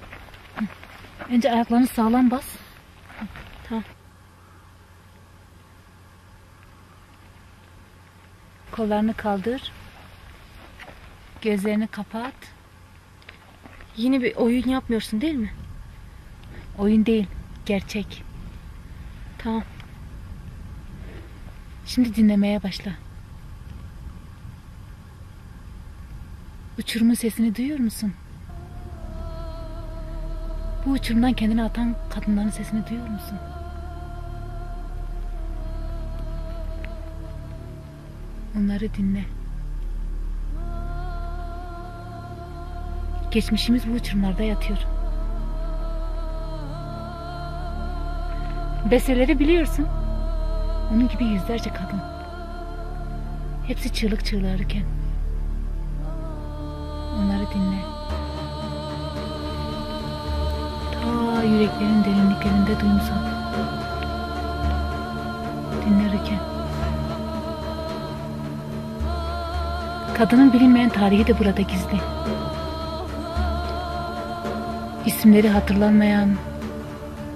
S1: Önce ayaklarını sağlam bas.
S10: Tamam.
S1: Kollarını kaldır. Gözlerini kapat.
S10: Yine bir oyun yapmıyorsun değil mi?
S1: Oyun değil, gerçek.
S10: Tamam.
S1: Şimdi dinlemeye başla. Uçurumun sesini duyuyor musun? Bu uçurumdan kendini atan kadınların sesini duyuyor musun? Onları dinle. Geçmişimiz bu uçurumlarda yatıyor. Besteleri biliyorsun. Onun gibi yüzlerce kadın. Hepsi çığlık çığlarırken. Onları dinle. Ta yüreklerin derinliklerinde duyumsal. Dinlerken. Kadının bilinmeyen tarihi de burada gizli. İsimleri hatırlanmayan,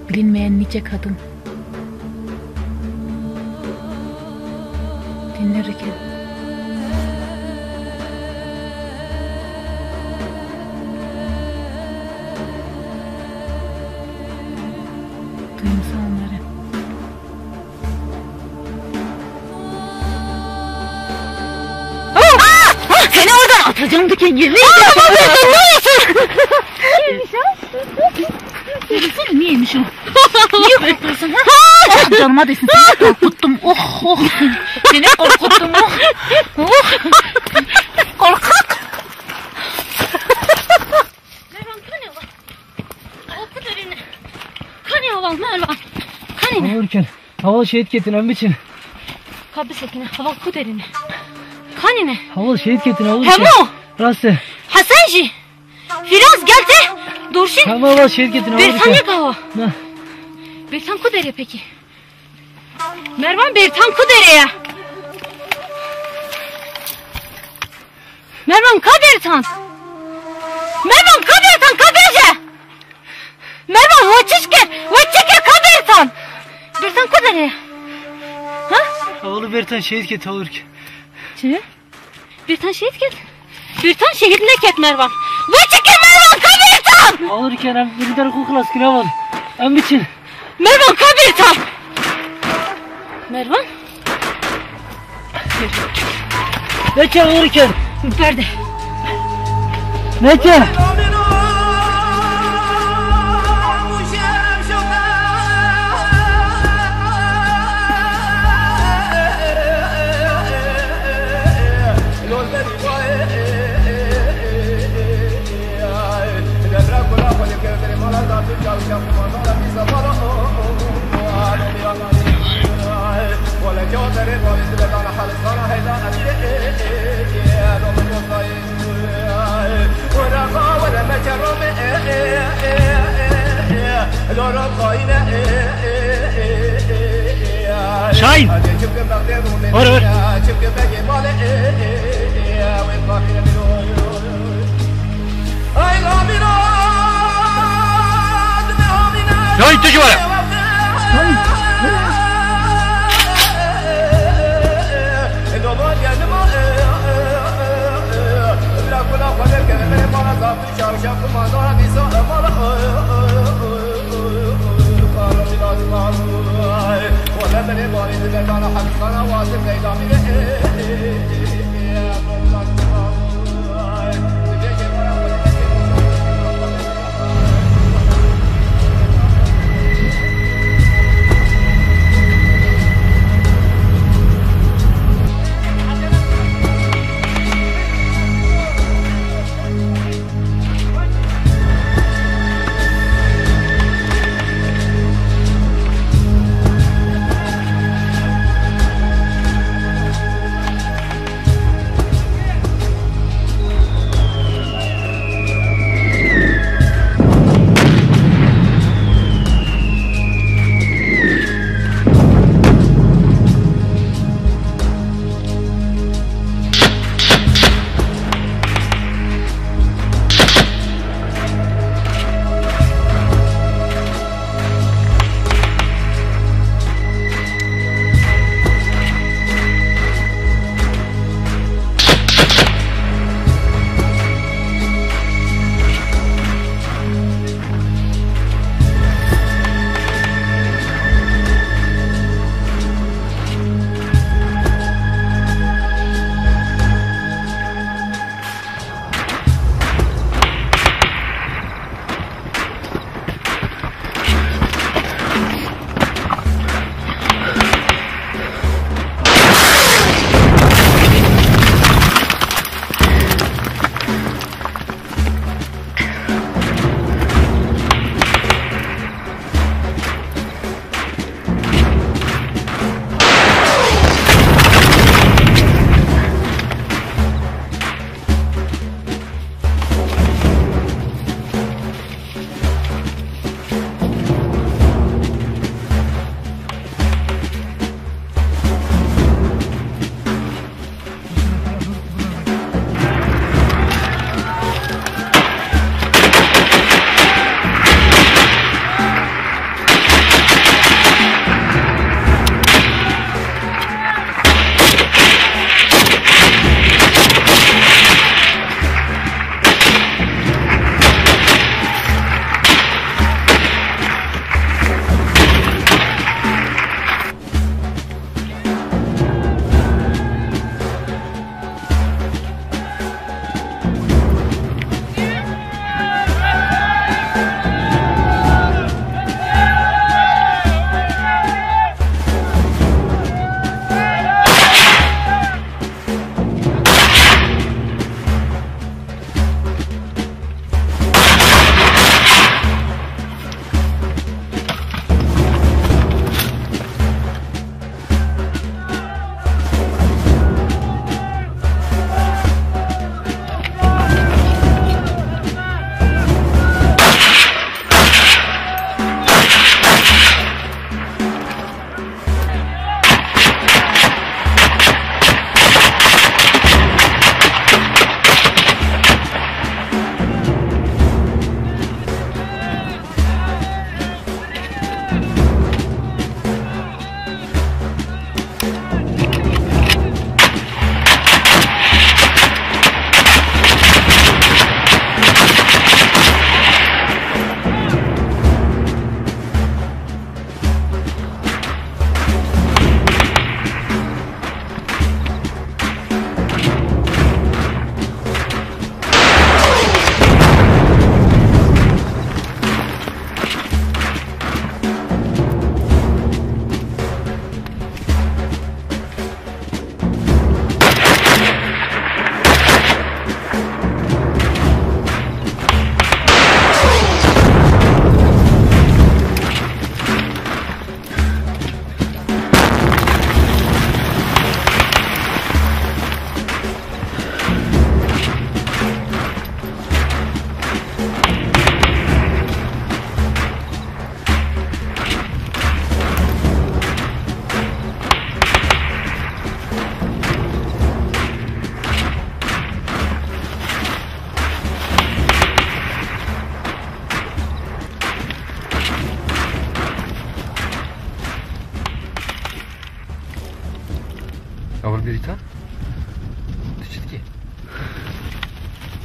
S1: bilinmeyen nice kadın. Dinlerken. Duyumsa onları.
S10: Seni oradan atacağım diken yemin ederim.
S1: Neymiş o? Sen niyeymiş o? Niye korkuyorsun ha? Oh canıma desin seni korkuttum. Oh. Seni korkuttum. Oh. Korkak.
S10: Mervan kan yalan. Oku derini. Kan yalan Mervan. Kan yine.
S3: Olurken havalı şehit getirin em biçin.
S10: Kabri sekine. Hava ku derini. Kan yine.
S3: Havalı şehit getirin olurken.
S10: Hemo.
S3: Rastı.
S10: Hasanji. Firaz geldi. Durşin.
S3: Tamam havalı şehit getirin olurken.
S10: Bertan yok hava.
S3: Ne?
S10: Bertan ku dereye peki. Mervan Bertan ku dereye. Mervan ka Bertan. Mervan ka Bertan ka derece. Mervan vaçişke ka Bertan. Bertan ku dereye. Ha?
S3: Havalı Bertan şehit getirin olurken.
S10: Çi? Bertan şehit ket. Bertan şehidine ket Mervan. Vaçişke Mervan ka Bertan.
S3: Olurken em birileri kuklas kiraval. Em biçin.
S10: Mervan ka Bertan. Mervan.
S3: Neçe olurken?
S10: Perde.
S3: Neçe? Şahin! Var var.
S5: Şahin teki var ya.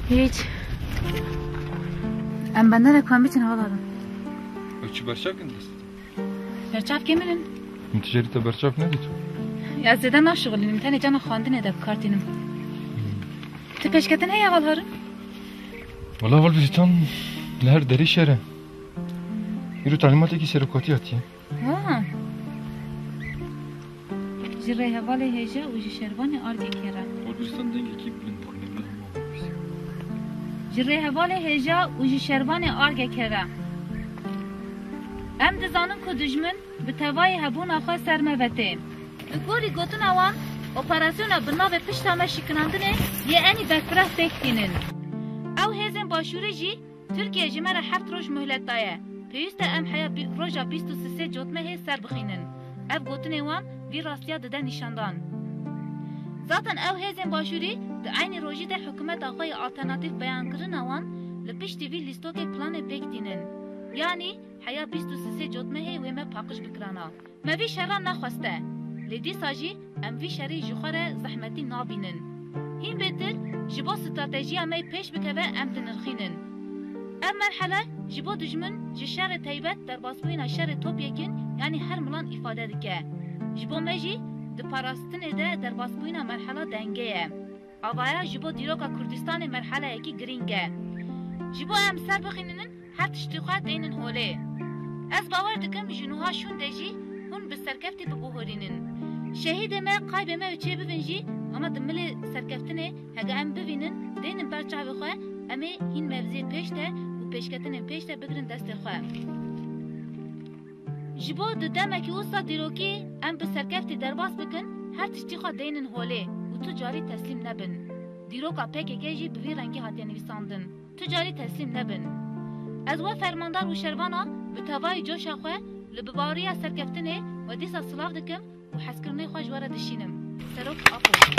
S1: هیچ ام بنده نکنم بیتین حال آدم
S5: چی برچاف کندست؟
S1: برچاف که منن؟
S5: انتجاری تا برچاف ندی تو؟
S1: یا زیده ناشغلیم تنی جان خواندنه ده بکارتینم تو پیشکتن هی اول هارن؟
S5: والا اول بیزیتان لهر دری شهره ایرو تعلیماتی که سرکاتی هاتیه
S1: جره حواله هجا و جشربان آرگه کرا
S5: اول بیزیتان دنگی کی بلند بخونیم ده
S1: جره حواله هجا و جشربان آرگه کرا ام دزانم که دجمن به توای هبون آخوا سرموته گوری گوتن اوان اپراسیون بنا به پشت همه شکناندنه یه اینی بکفرست بکتینن او هزن باشوری جی ترکیه جمعه 7 روز مهلت دایه پیوسته ام حیا روژا 23 جوتمه هی سر بخینن او گوتن وان وی راستیا دده نشاندان zaten او هزن باشوری ده aynı روژی ده حکومت آقای آلترناتیف بیان کرن وان لپشتی وی لیستوک پلان بکتینن یعنی حیا 23 جوتمه هی ویمه پاقش بکرانا موی شران نخواسته لیدی ساجی ام وی شری جخوره زحمتی نابینن هین بهتر جبو استراتژی امی پیش بکوه ام دنرخینن ام مرحله جبو دجمن جشر تیبت در باسبوینا شر توپ یکن یعنی هر ملان ifade دکه جبو مجی د پاراستن ده در باسبوینا مرحله دنگه آوایا جبو دیروکا کردستان مرحله یکی گرینگه جبو ام سر بخینن هر تشتیقات اینن هوله از باور دکم جنوها شون دجی هون بسرکفتی ببوهرینن شهید ما قایب ما وچه ببینجی اما دمل سرکفتنه هگه ام ببینن دینن برچه بخواه اما هین مبزی پیشته و پیشکتن پیشته بگرن دست خواه جبو ددمه که اوستا دیروکی ام بسرکفتی درباس بکن هر تشتیقا دینن هوله و تو جاری تسلیم نبن دیروکا پک اگه بوی رنگی هاتیا نویساندن تو جاری تسلیم نبن از و فرماندار و شروانا به توای جوش خواه لبباریا سرکفتنه و دیسا صلاف دکم و حسکرنه خواه جواره دشینم سروک آقو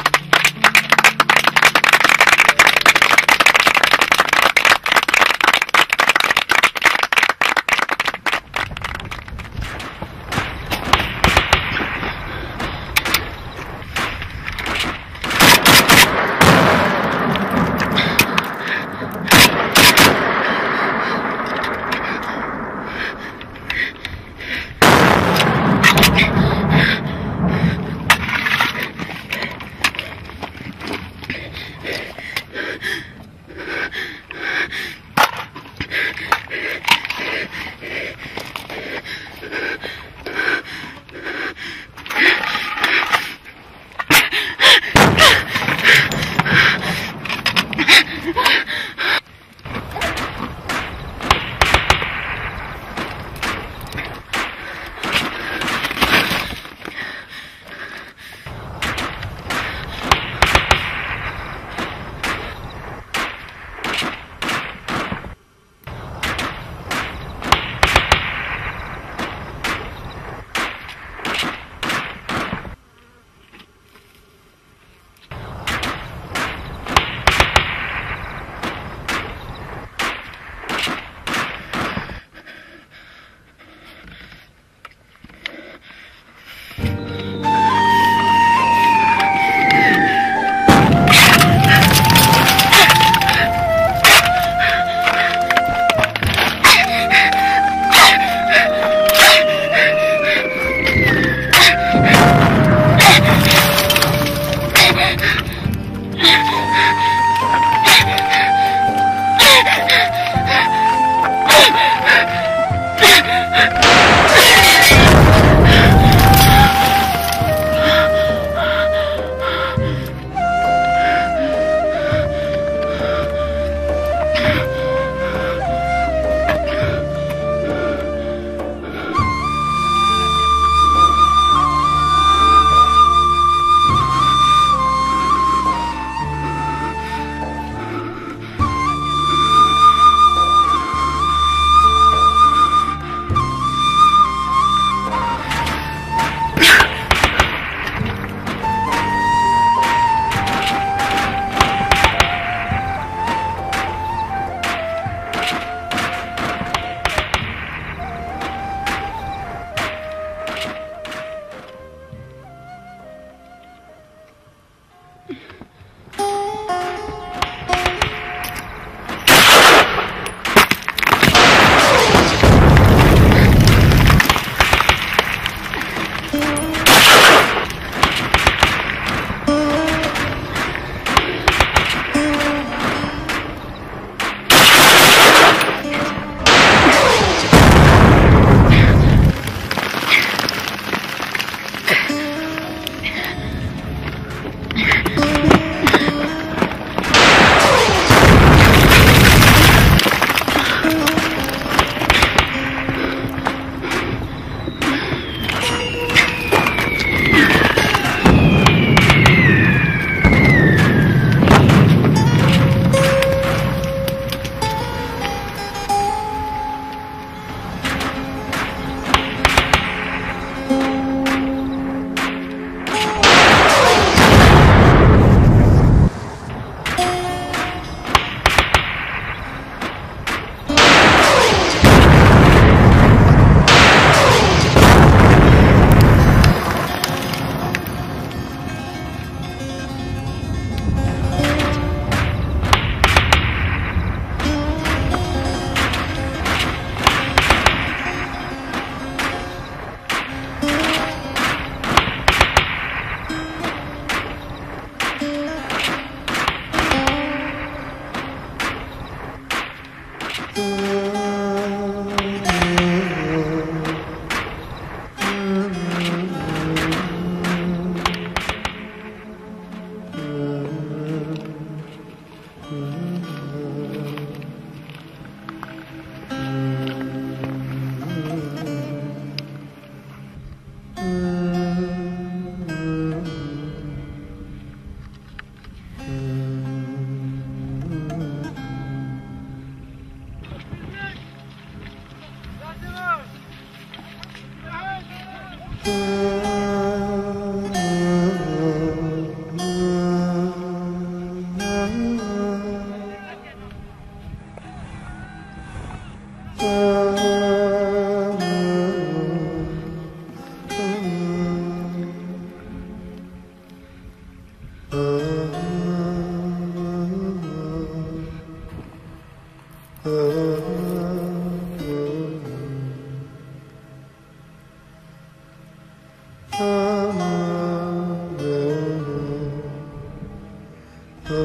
S3: Ne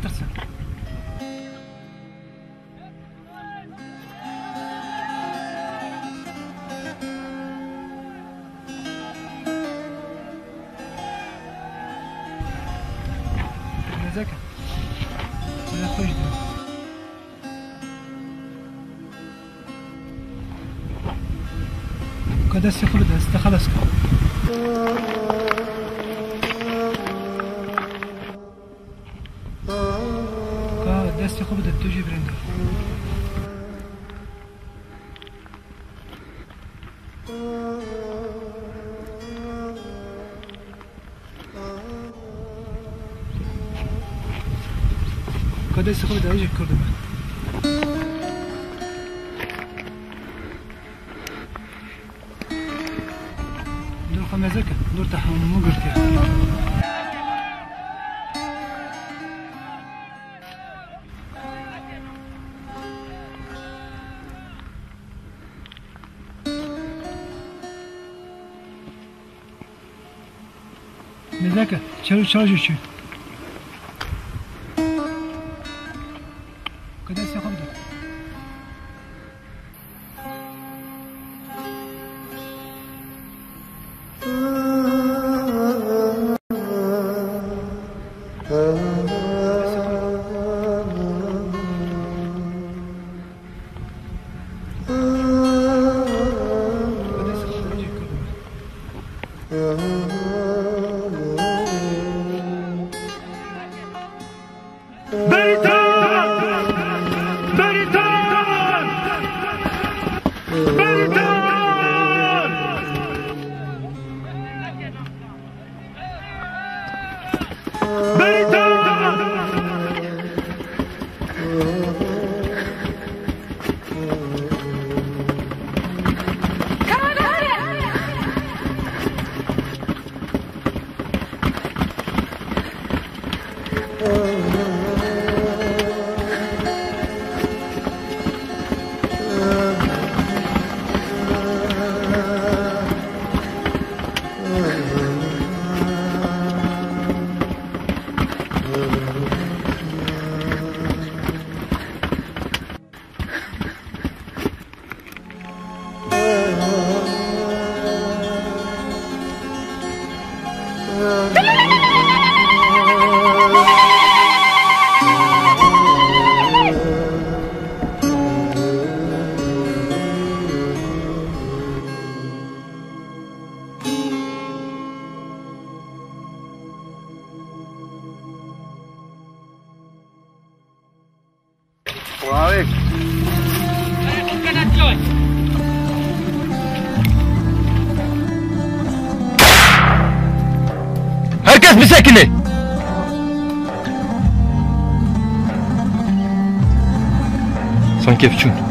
S3: tırsı? Nezaka. Ne koydun? كده السفر ده استخلص دستي خوب ده توجي برندر كده السفر ده اجي كردم دور خمازك دور تحمل مو قلت نزاكا شنو شارجو شو كده سيخبط
S5: Herkes bir şekilde. Sanki Efçun.